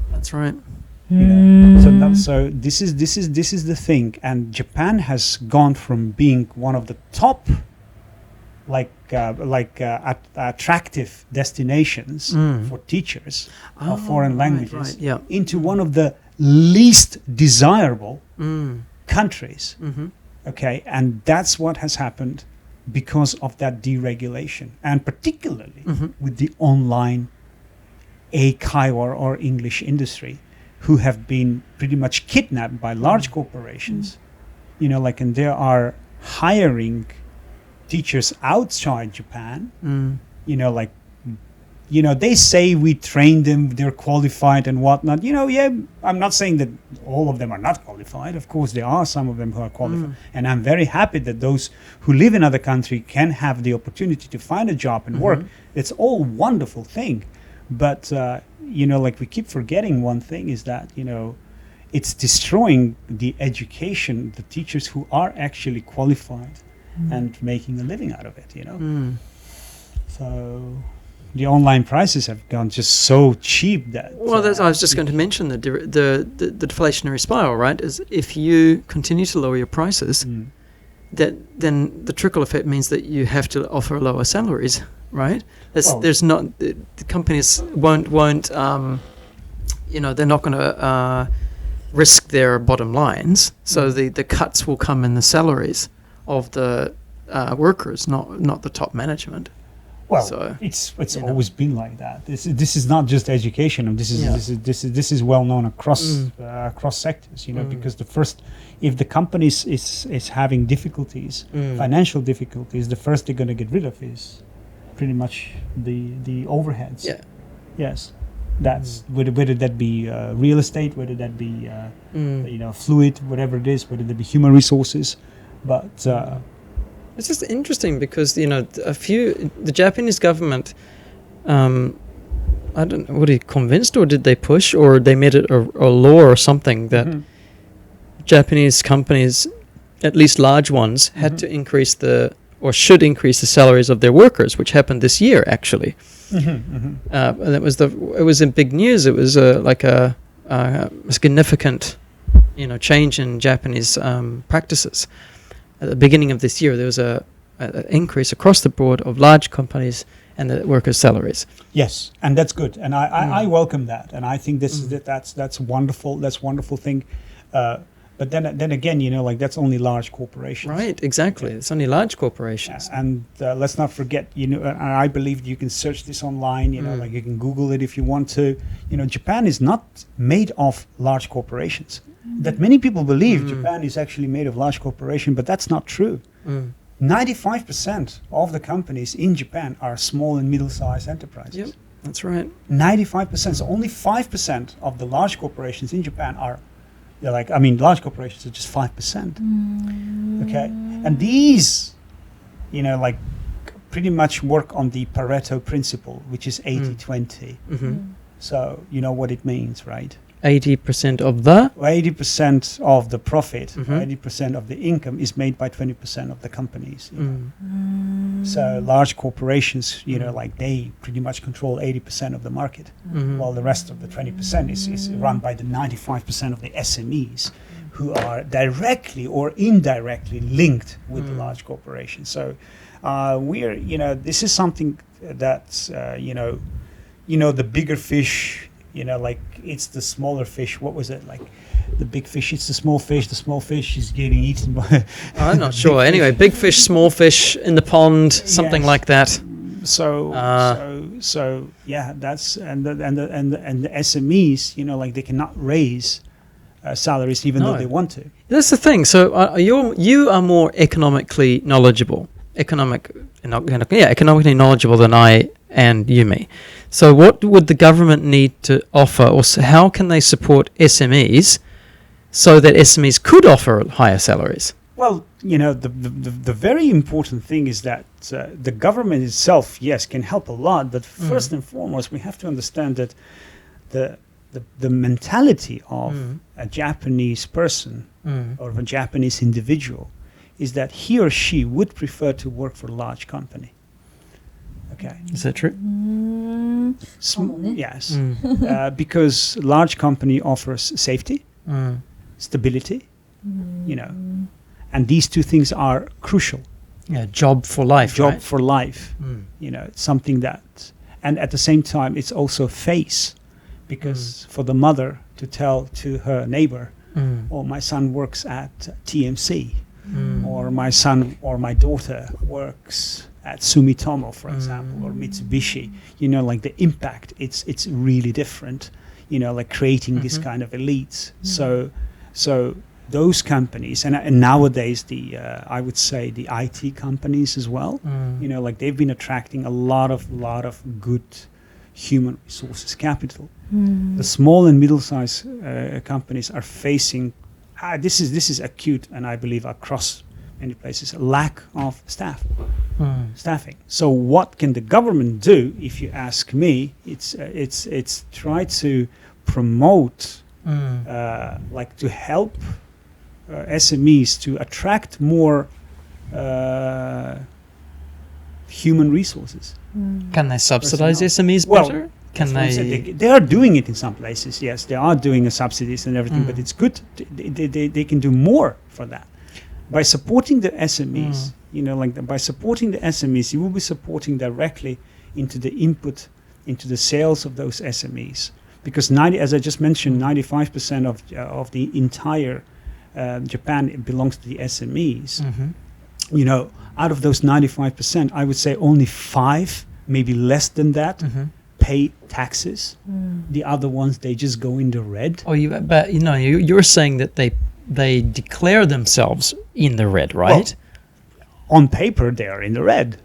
Speaker 1: that's right.
Speaker 3: So this is the thing, and Japan has gone from being one of the top attractive destinations for teachers of foreign languages into one of the least desirable countries. Okay, and that's what has happened because of that deregulation, and particularly with the online Eikai or English industry, who have been pretty much kidnapped by large corporations, and they are hiring teachers outside Japan, they say we train them, they're qualified and whatnot. I'm not saying that all of them are not qualified. Of course, there are some of them who are qualified. And I'm very happy that those who live in other countries can have the opportunity to find a job and work. It's all wonderful thing. But, we keep forgetting one thing is that, it's destroying the education, the teachers who are actually qualified and making a living out of it, So the online prices have gone just so cheap that...
Speaker 1: Well, I was just going to mention the deflationary spiral, right? Is if you continue to lower your prices, then the trickle effect means that you have to offer lower salaries, right? There's not... The companies won't they're not going to risk their bottom lines, so the cuts will come in the salaries of the workers, not the top management.
Speaker 3: Well, so, it's always been like that. This is not just education. This is well known across sectors. Because if the company is having difficulties, financial difficulties, the first they're going to get rid of is pretty much the overheads. Yeah. Yes. That's whether that be real estate, whether that be fluid, whatever it is, whether that be human resources, but.
Speaker 1: It's just interesting because the Japanese government, I don't know, convinced or did they push or they made it a law or something that Japanese companies, at least large ones, had to should increase the salaries of their workers, which happened this year actually. And it was in big news. It was a significant, change in Japanese practices. At the beginning of this year, there was an increase across the board of large companies and the workers' salaries.
Speaker 3: Yes, and that's good, and I welcome that, and I think that's wonderful. That's a wonderful thing. But then again, like that's only large corporations.
Speaker 1: Right, exactly. It's only large corporations.
Speaker 3: And let's not forget, I believe you can search this online, like you can Google it if you want to. Japan is not made of large corporations. That many people believe Japan is actually made of large corporations, but that's not true. 95% of the companies in Japan are small and middle-sized enterprises.
Speaker 1: Yep, that's right.
Speaker 3: 95%. So only 5% of the large corporations in Japan are large corporations are just 5%. Okay. And these, pretty much work on the Pareto principle, which is 80-20. So you know what it means, right?
Speaker 1: 80% of the?
Speaker 3: 80% of the profit, 80% of the income is made by 20% of the companies. So large corporations, they pretty much control 80% of the market, while the rest of the 20% is run by the 95% of the SMEs, who are directly or indirectly linked with the large corporations. So this is something that's, the bigger fish, it's the smaller fish. What was it? Like the big fish, it's the small fish is getting eaten by...
Speaker 1: I'm not sure. Anyway, big fish, small fish in the pond, something like that.
Speaker 3: So yeah, that's and the SMEs, they cannot raise salaries even though they want to.
Speaker 1: That's the thing. So you are more economically knowledgeable. Economically knowledgeable than I and Yumi. So what would the government need to offer, or how can they support SMEs so that SMEs could offer higher salaries?
Speaker 3: Well, the very important thing is that the government itself, yes, can help a lot, but first and foremost, we have to understand that the mentality of a Japanese person or of a Japanese individual is that he or she would prefer to work for a large company. Okay.
Speaker 1: Is that true?
Speaker 3: Yes. Because large company offers safety, stability, and these two things are crucial.
Speaker 1: Yeah, job for life.
Speaker 3: Job for life. It's something that, and at the same time, it's also face, because for the mother to tell to her neighbor, "Oh, my son works at TMC," or "My son or my daughter works at Sumitomo," for example, or Mitsubishi, the impact, it's really different, creating this kind of elites. So those companies, and nowadays I would say the IT companies as well, they've been attracting a lot of good human resources capital. The small and middle-sized companies are facing, this is acute, and I believe across many places, a lack of staffing. So what can the government do? If you ask me, it's try to promote, to help SMEs to attract more human resources.
Speaker 1: Can they subsidize SMEs better?
Speaker 3: They are doing it in some places. Yes, they are doing subsidies and everything, but it's good. They can do more for that. By supporting the SMEs, by supporting the SMEs, you will be supporting directly into the input, into the sales of those SMEs. Because as I just mentioned, 95% of the entire Japan belongs to the SMEs. Out of those 95%, I would say only 5, maybe less than that, pay taxes. The other ones, they just go in the red.
Speaker 1: But you're saying that they declare themselves in the red, right?
Speaker 3: Well, on paper, they are in the red,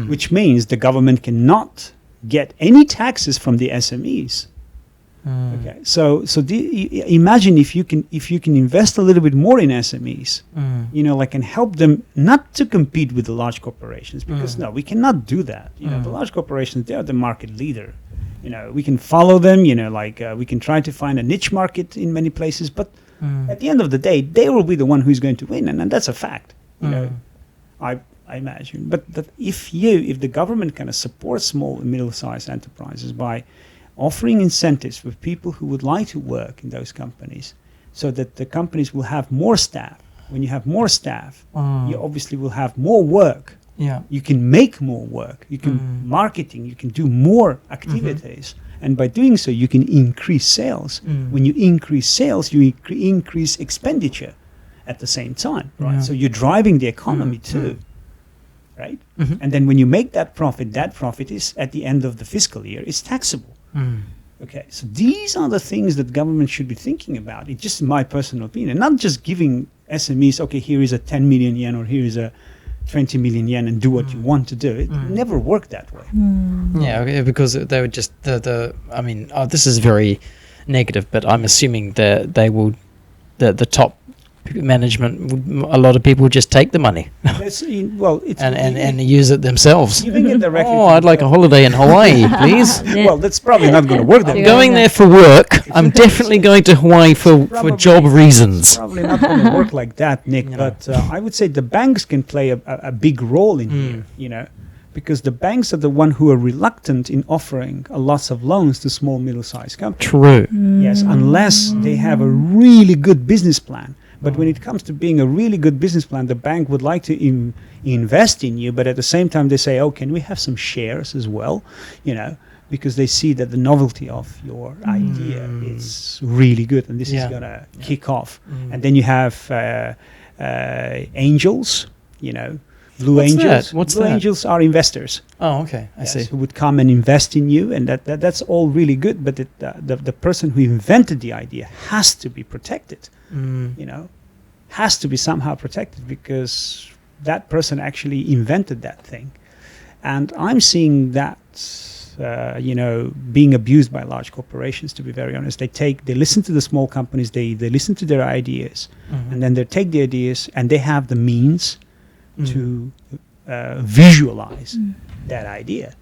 Speaker 3: which means the government cannot get any taxes from the SMEs. Okay, so imagine if you can invest a little bit more in SMEs, and help them not to compete with the large corporations, because no, we cannot do that. The large corporations, they are the market leader. We can follow them. We can try to find a niche market in many places, but at the end of the day, they will be the one who's going to win, and that's a fact. I imagine. But if the government kind of supports small and middle-sized enterprises by offering incentives for people who would like to work in those companies, so that the companies will have more staff. When you have more staff, you obviously will have more work.
Speaker 1: Yeah.
Speaker 3: You can make more work. You can marketing. You can do more activities, And by doing so, you can increase sales. When you increase sales, you increase expenditure at the same time, right?
Speaker 1: Yeah.
Speaker 3: So you're driving the economy too, right? And then when you make that profit is at the end of the fiscal year is taxable. Okay, so these are the things that government should be thinking about. It's just my personal opinion, not just giving SMEs, okay, here is a 10 million yen or here is a 20 million yen and do what you want to do. It never worked that way.
Speaker 1: Yeah, okay, because they would just I mean, this is very negative, but I'm assuming that they will, the top management, a lot of people just take the money
Speaker 3: It's
Speaker 1: and use it themselves.
Speaker 3: giving it directly.
Speaker 1: Oh, I'd like a holiday in Hawaii, please.
Speaker 3: Well, that's probably not going to work that way.
Speaker 1: Going there for work. I'm definitely going to Hawaii for job reasons.
Speaker 3: Probably not going to work like that, Nick.
Speaker 1: You know.
Speaker 3: But I would say the banks can play a big role in here, you know, because the banks are the one who are reluctant in offering a lots of loans to small, middle-sized companies.
Speaker 1: True.
Speaker 3: Yes, unless they have a really good business plan. But when it comes to being a really good business plan, the bank would like to invest in you, but at the same time they say, oh, can we have some shares as well? You know, because they see that the novelty of your idea is really good and this is going to kick off. And then you have angels, you know, blue angels.
Speaker 1: What's
Speaker 3: blue
Speaker 1: that?
Speaker 3: Angels are investors.
Speaker 1: Oh, okay. I see.
Speaker 3: Who would come and invest in you, and that's all really good. But the person who invented the idea has to be protected. You know, has to be somehow protected because that person actually invented that thing. And I'm seeing that, you know, being abused by large corporations, to be very honest. They listen to the small companies, they listen to their ideas, and then they take the ideas and they have the means to visualize that idea.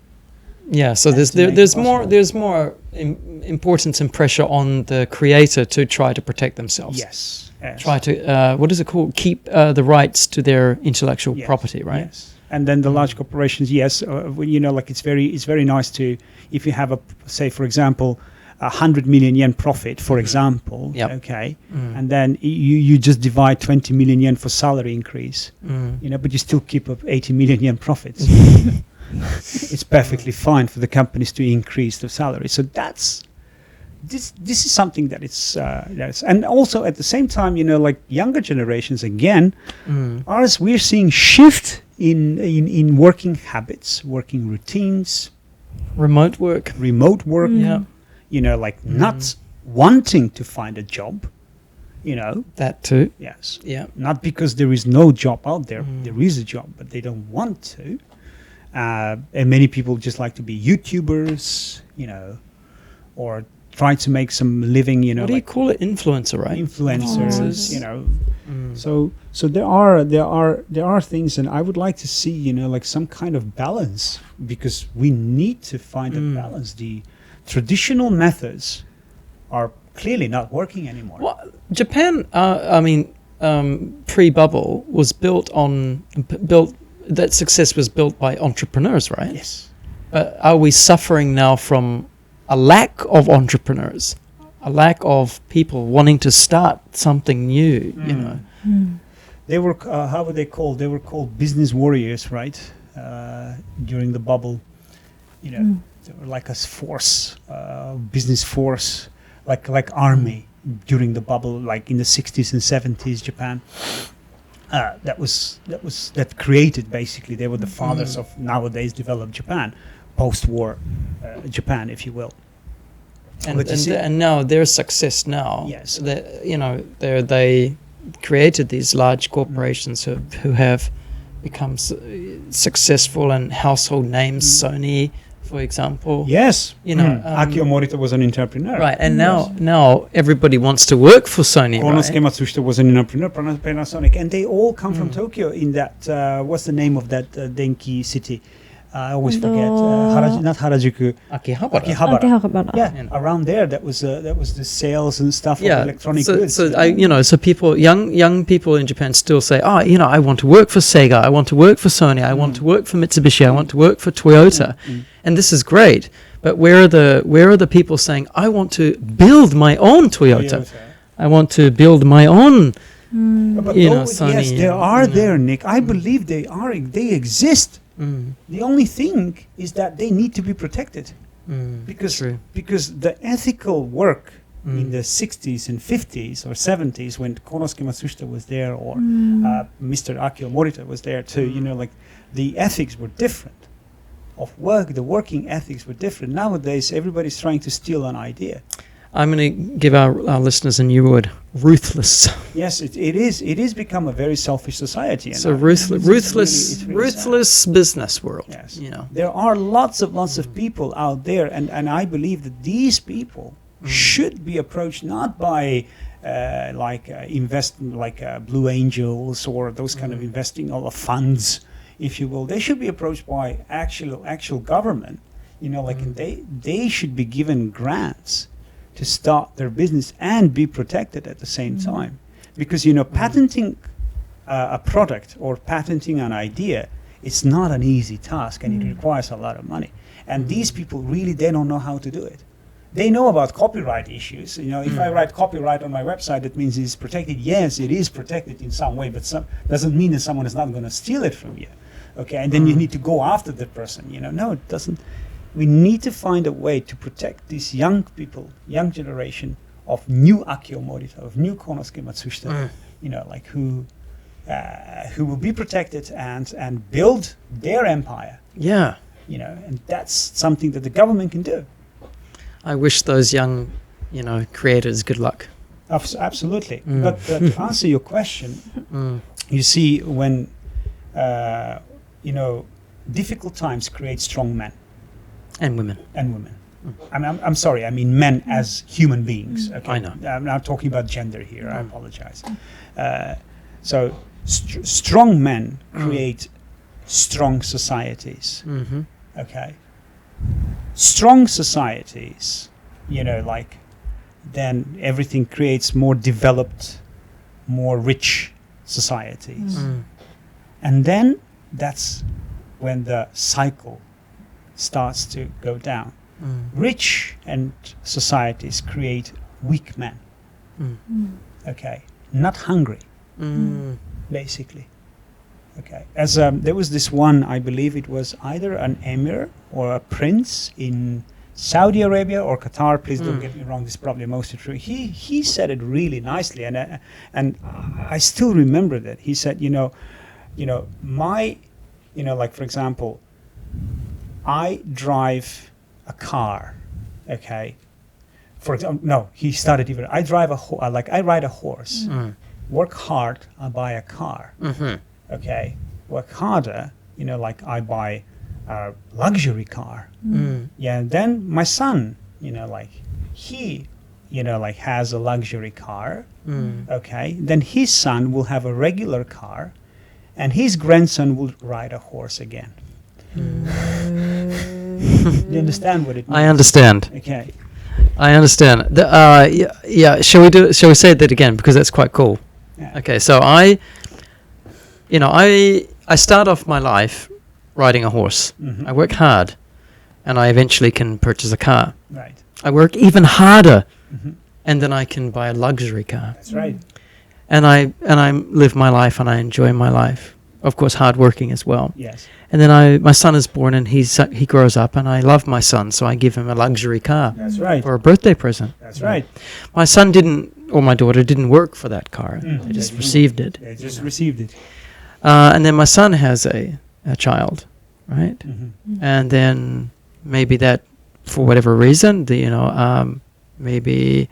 Speaker 1: Yeah, so
Speaker 3: That's
Speaker 1: there's more importance and pressure on the creator to try to protect themselves.
Speaker 3: Yes.
Speaker 1: Try to what is it called? Keep the rights to their intellectual property, right?
Speaker 3: Yes. And then the large corporations, you know, like it's very nice to, if you have say for example, 100 million yen profit, for example, okay, and then you just divide 20 million yen for salary increase, you know, but you still keep up 80 million yen profits. It's perfectly fine for the companies to increase the salary. So this is something that it's and also at the same time, you know, like younger generations again, we're seeing shift in working habits, working routines,
Speaker 1: remote work,
Speaker 3: you know, like not wanting to find a job, you know,
Speaker 1: that too.
Speaker 3: Yes.
Speaker 1: Yeah.
Speaker 3: Not because there is no job out there. There is a job, but they don't want to. And many people just like to be YouTubers, you know, or try to make some living, you know.
Speaker 1: What do you call it? Influencer, right?
Speaker 3: Influencers, you know. So there are things, and I would like to see, you know, like some kind of balance, because we need to find a balance. The traditional methods are clearly not working anymore.
Speaker 1: Well, Japan, I mean, pre-bubble was built. That success was built by entrepreneurs, right?
Speaker 3: Yes.
Speaker 1: But are we suffering now from a lack of entrepreneurs, a lack of people wanting to start something new? You know,
Speaker 3: they were how were they called? They were called business warriors, right? During the bubble, you know, they were like a force, business force, like army during the bubble, like in the 60s and 70s, Japan. That created, basically, they were the fathers of nowadays developed Japan, post-war Japan, if you will.
Speaker 1: And now their success now.
Speaker 3: Yes.
Speaker 1: You know, they created these large corporations who have become successful and household names. Sony, for example.
Speaker 3: Yes.
Speaker 1: You know,
Speaker 3: Akio Morita was an entrepreneur.
Speaker 1: Right, and now everybody wants to work for Sony,
Speaker 3: Konosuke
Speaker 1: right?
Speaker 3: Matsushita was an entrepreneur, Panasonic, and they all come from Tokyo in that, what's the name of that Denki city? I always forget. Not Harajuku.
Speaker 1: Akihabara.
Speaker 3: Yeah, around there, that was the sales and stuff of electronic goods.
Speaker 1: So people, young people in Japan still say, you know, I want to work for Sega, I want to work for Sony, I want to work for Mitsubishi, I want to work for Toyota, and this is great. But where are the people saying, I want to build my own Toyota. I want to build my own, Sony.
Speaker 3: Yes, they are there, Nick. I believe they exist. The only thing is that they need to be protected. because
Speaker 1: true.
Speaker 3: because the ethical work in the 60s and 50s or 70s when Konosuke Matsushita was there or Mr. Akio Morita was there too, you know, like the ethics were different of work, the working ethics were different. Nowadays everybody's trying to steal an idea.
Speaker 1: I'm going to give our listeners a new word: ruthless.
Speaker 3: Yes, it is become a very selfish society.
Speaker 1: So
Speaker 3: and
Speaker 1: ruthless
Speaker 3: sad.
Speaker 1: business world.
Speaker 3: Yes.
Speaker 1: You know.
Speaker 3: There are lots of people out there, and I believe that these people should be approached not by Blue Angels or those kind of investing all of funds, if you will. They should be approached by actual government, you know, like and they should be given grants to start their business and be protected at the same time, because you know patenting a product or patenting an idea, it's not an easy task and it requires a lot of money, and these people really, they don't know how to do it. They know about copyright issues. You know, if I write copyright on my website, that means it's protected. Yes, it is protected in some way, but doesn't mean that someone is not going to steal it from you. Okay, and then you need to go after the person. You know, no, it doesn't. We need to find a way to protect these young people, young generation of new Akio Morita, of new Konosuke Matsushita. You know, like who will be protected and build their empire.
Speaker 1: Yeah.
Speaker 3: You know, and that's something that the government can do.
Speaker 1: I wish those young, you know, creators good luck.
Speaker 3: Absolutely. But to answer your question, you see, when you know, difficult times create strong men
Speaker 1: And women.
Speaker 3: and women. I'm sorry, I mean men as human beings. Okay?
Speaker 1: I know.
Speaker 3: I'm not talking about gender here. I apologize. So strong men create strong societies. Okay. Strong societies, you know, like then everything creates more developed, more rich societies. And then that's when the cycle starts to go down. Rich and societies create weak men. Okay, not hungry, basically. Okay, as there was this one, I believe it was either an emir or a prince in Saudi Arabia or Qatar. Please don't get me wrong. This is probably mostly true. He said it really nicely, and I still remember that. He said, you know, my, you know, like for example, I drive a car. Okay, for example, no, he started even. I drive I ride a horse. Work hard, I buy a car. Okay, work harder, you know, like I buy a luxury car. Yeah, and then my son, you know, like he, you know, like has a luxury car. Okay, then his son will have a regular car, and his grandson will ride a horse again. You understand what it means?
Speaker 1: I understand.
Speaker 3: Okay.
Speaker 1: I understand. Yeah. Shall we say that again, because that's quite cool.
Speaker 3: Yeah.
Speaker 1: Okay, so I start off my life riding a horse. I work hard, and I eventually can purchase a car.
Speaker 3: Right.
Speaker 1: I work even harder, and then I can buy a luxury car.
Speaker 3: That's right.
Speaker 1: And I live my life, and I enjoy my life. Of course, hard working as well.
Speaker 3: Yes.
Speaker 1: And then my son is born, and he grows up, and I love my son, so I give him a luxury car.
Speaker 3: That's right.
Speaker 1: For a birthday present.
Speaker 3: That's right.
Speaker 1: My son or my daughter didn't work for that car. They just received it.
Speaker 3: They just received it.
Speaker 1: And then my son has a child, right? And then maybe that, for whatever reason, maybe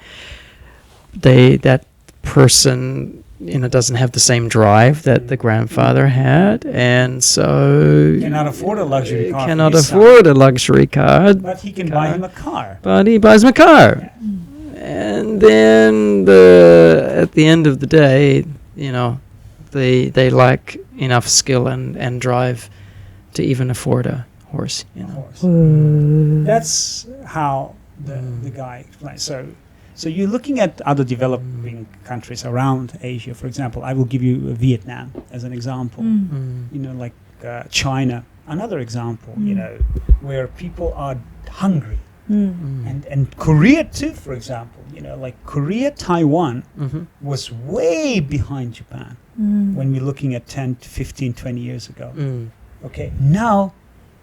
Speaker 1: that person, you know, doesn't have the same drive that the grandfather had, and so
Speaker 3: Cannot afford a luxury car.
Speaker 1: Cannot
Speaker 3: for his
Speaker 1: afford
Speaker 3: son,
Speaker 1: a luxury car.
Speaker 3: but he can buy him a car.
Speaker 1: But he buys him a car. And then at the end of the day, you know, they lack enough skill and drive to even afford a horse, you know.
Speaker 3: That's how the guy explains. So you're looking at other developing countries around Asia. For example, I will give you Vietnam as an example. You know, like China, another example. You know, where people are hungry. And Korea too, for example. You know, like Korea, Taiwan was way behind Japan when we're looking at 10 to 15, 20 years ago. Okay, now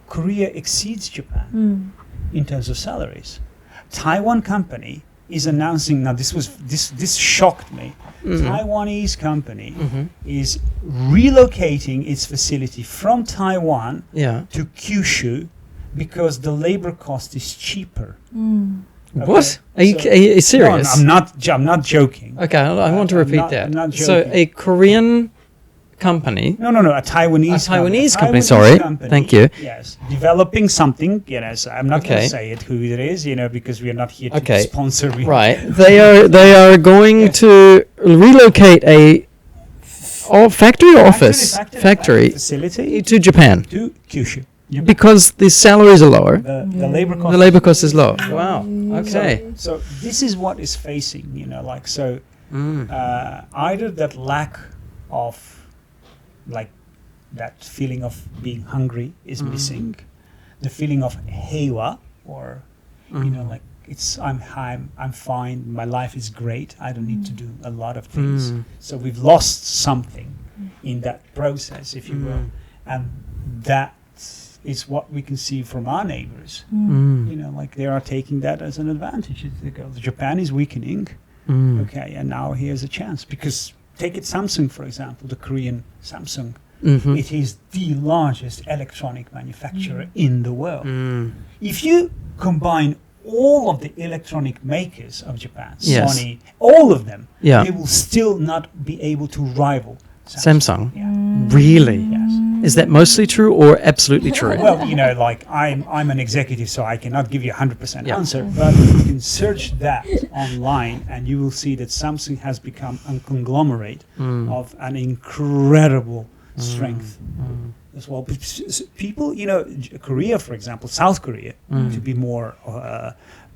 Speaker 3: Korea exceeds Japan. in terms of salaries. Taiwan company is announcing now. This shocked me. Taiwanese company is relocating its facility from Taiwan to Kyushu because the labor cost is cheaper.
Speaker 1: Okay. What? Are you serious?
Speaker 3: No, I'm not joking.
Speaker 1: Okay, I want to repeat that.
Speaker 3: I'm not
Speaker 1: So
Speaker 3: joking.
Speaker 1: a Korean company.
Speaker 3: No, a Taiwanese
Speaker 1: company. Sorry, thank you.
Speaker 3: Yes, developing something. Yes, I'm not going
Speaker 1: Okay.
Speaker 3: to say it who it is. Because we are not here to sponsor.
Speaker 1: Right. They are going to relocate a factory or office
Speaker 3: factory facility
Speaker 1: to Japan
Speaker 3: to Kyushu.
Speaker 1: because the salaries are lower.
Speaker 3: The labor cost.
Speaker 1: The labor cost is low. Wow. Okay.
Speaker 3: So this is what is facing. Either that lack of that feeling of being hungry is missing, the feeling of heiwa, or I'm fine, my life is great, I don't need to do a lot of things. So we've lost something in that process, if you will, and that is what we can see from our neighbors. They are taking that as an advantage. Japan is weakening, okay, and now here's a chance. Because take it Samsung, for example, the Korean Samsung. It is the largest electronic manufacturer in the world. If you combine all of the electronic makers of Japan, Sony, all of them, they will still not be able to rival
Speaker 1: Samsung.
Speaker 3: Yeah.
Speaker 1: Really?
Speaker 3: Yes.
Speaker 1: Is that mostly true or absolutely true?
Speaker 3: Well, I'm an executive, so I cannot give you a 100% answer, but you can search that online and you will see that Samsung has become a conglomerate of an incredible strength as well. People, Korea, for example, South Korea, to be more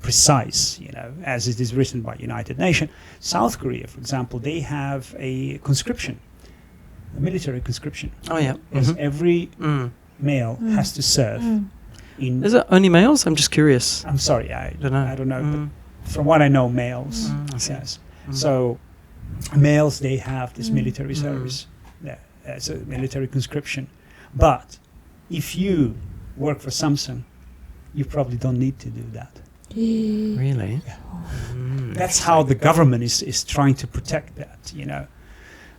Speaker 3: precise, as it is written by United Nations, South Korea, for example, they have a conscription. A military conscription.
Speaker 1: Oh yeah.
Speaker 3: Yes, every male has to serve.
Speaker 1: Is it only males? I'm just curious.
Speaker 3: I'm sorry, I don't know. But from what I know, males. Yes. So males, they have this military service. It's a military conscription. But if you work for Samsung, you probably don't need to do that.
Speaker 1: Really?
Speaker 3: Yeah. That's how the government is trying to protect that.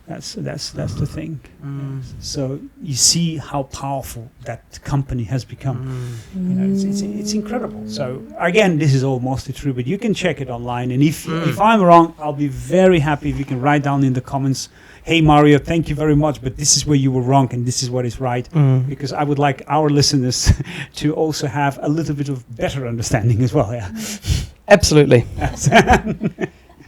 Speaker 3: That's the thing. Yes. So you see how powerful that company has become. It's incredible. So again, this is all mostly true, but you can check it online. And if I'm wrong, I'll be very happy if you can write down in the comments, "Hey Mario, thank you very much, but this is where you were wrong and this is what is right." Because I would like our listeners to also have a little bit of better understanding as well. Yeah.
Speaker 1: Absolutely.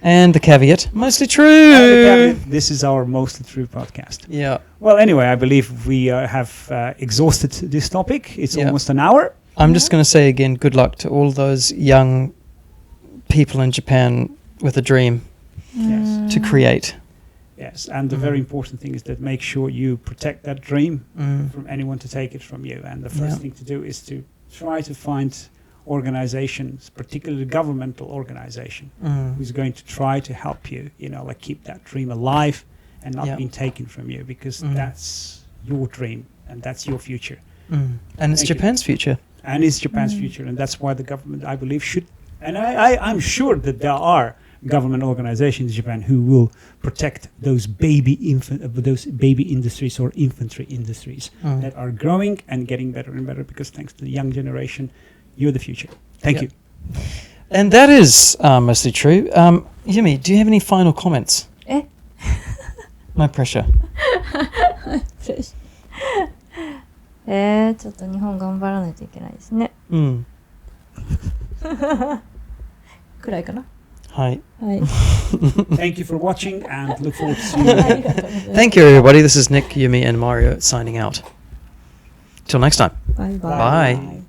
Speaker 1: And the caveat, mostly true.
Speaker 3: This is our mostly true podcast.
Speaker 1: Yeah.
Speaker 3: Well, anyway, I believe we have exhausted this topic. It's almost an hour.
Speaker 1: I'm just going to say again, good luck to all those young people in Japan with a dream to create.
Speaker 3: Yes, and the very important thing is that make sure you protect that dream from anyone to take it from you. And the first thing to do is to try to find organizations, particularly governmental organization, who's going to try to help you, keep that dream alive and not being taken from you, because that's your dream and that's your future.
Speaker 1: And it's Japan's future.
Speaker 3: And it's Japan's future, and that's why the government, I believe, should. And I'm sure that there are government organizations in Japan who will protect those baby industries or infantry industries that are growing and getting better and better, because thanks to the young generation, you're the future. Thank you.
Speaker 1: And that is mostly true. Yumi, do you have any final comments? No pressure.
Speaker 2: ちょっと日本頑張らないといけないですね。くらいかな。
Speaker 1: はい。
Speaker 3: Thank you for watching and look forward to seeing you.
Speaker 1: Thank you, everybody. This is Nick, Yumi, and Mario signing out. Till next time.
Speaker 2: Bye.
Speaker 1: Bye.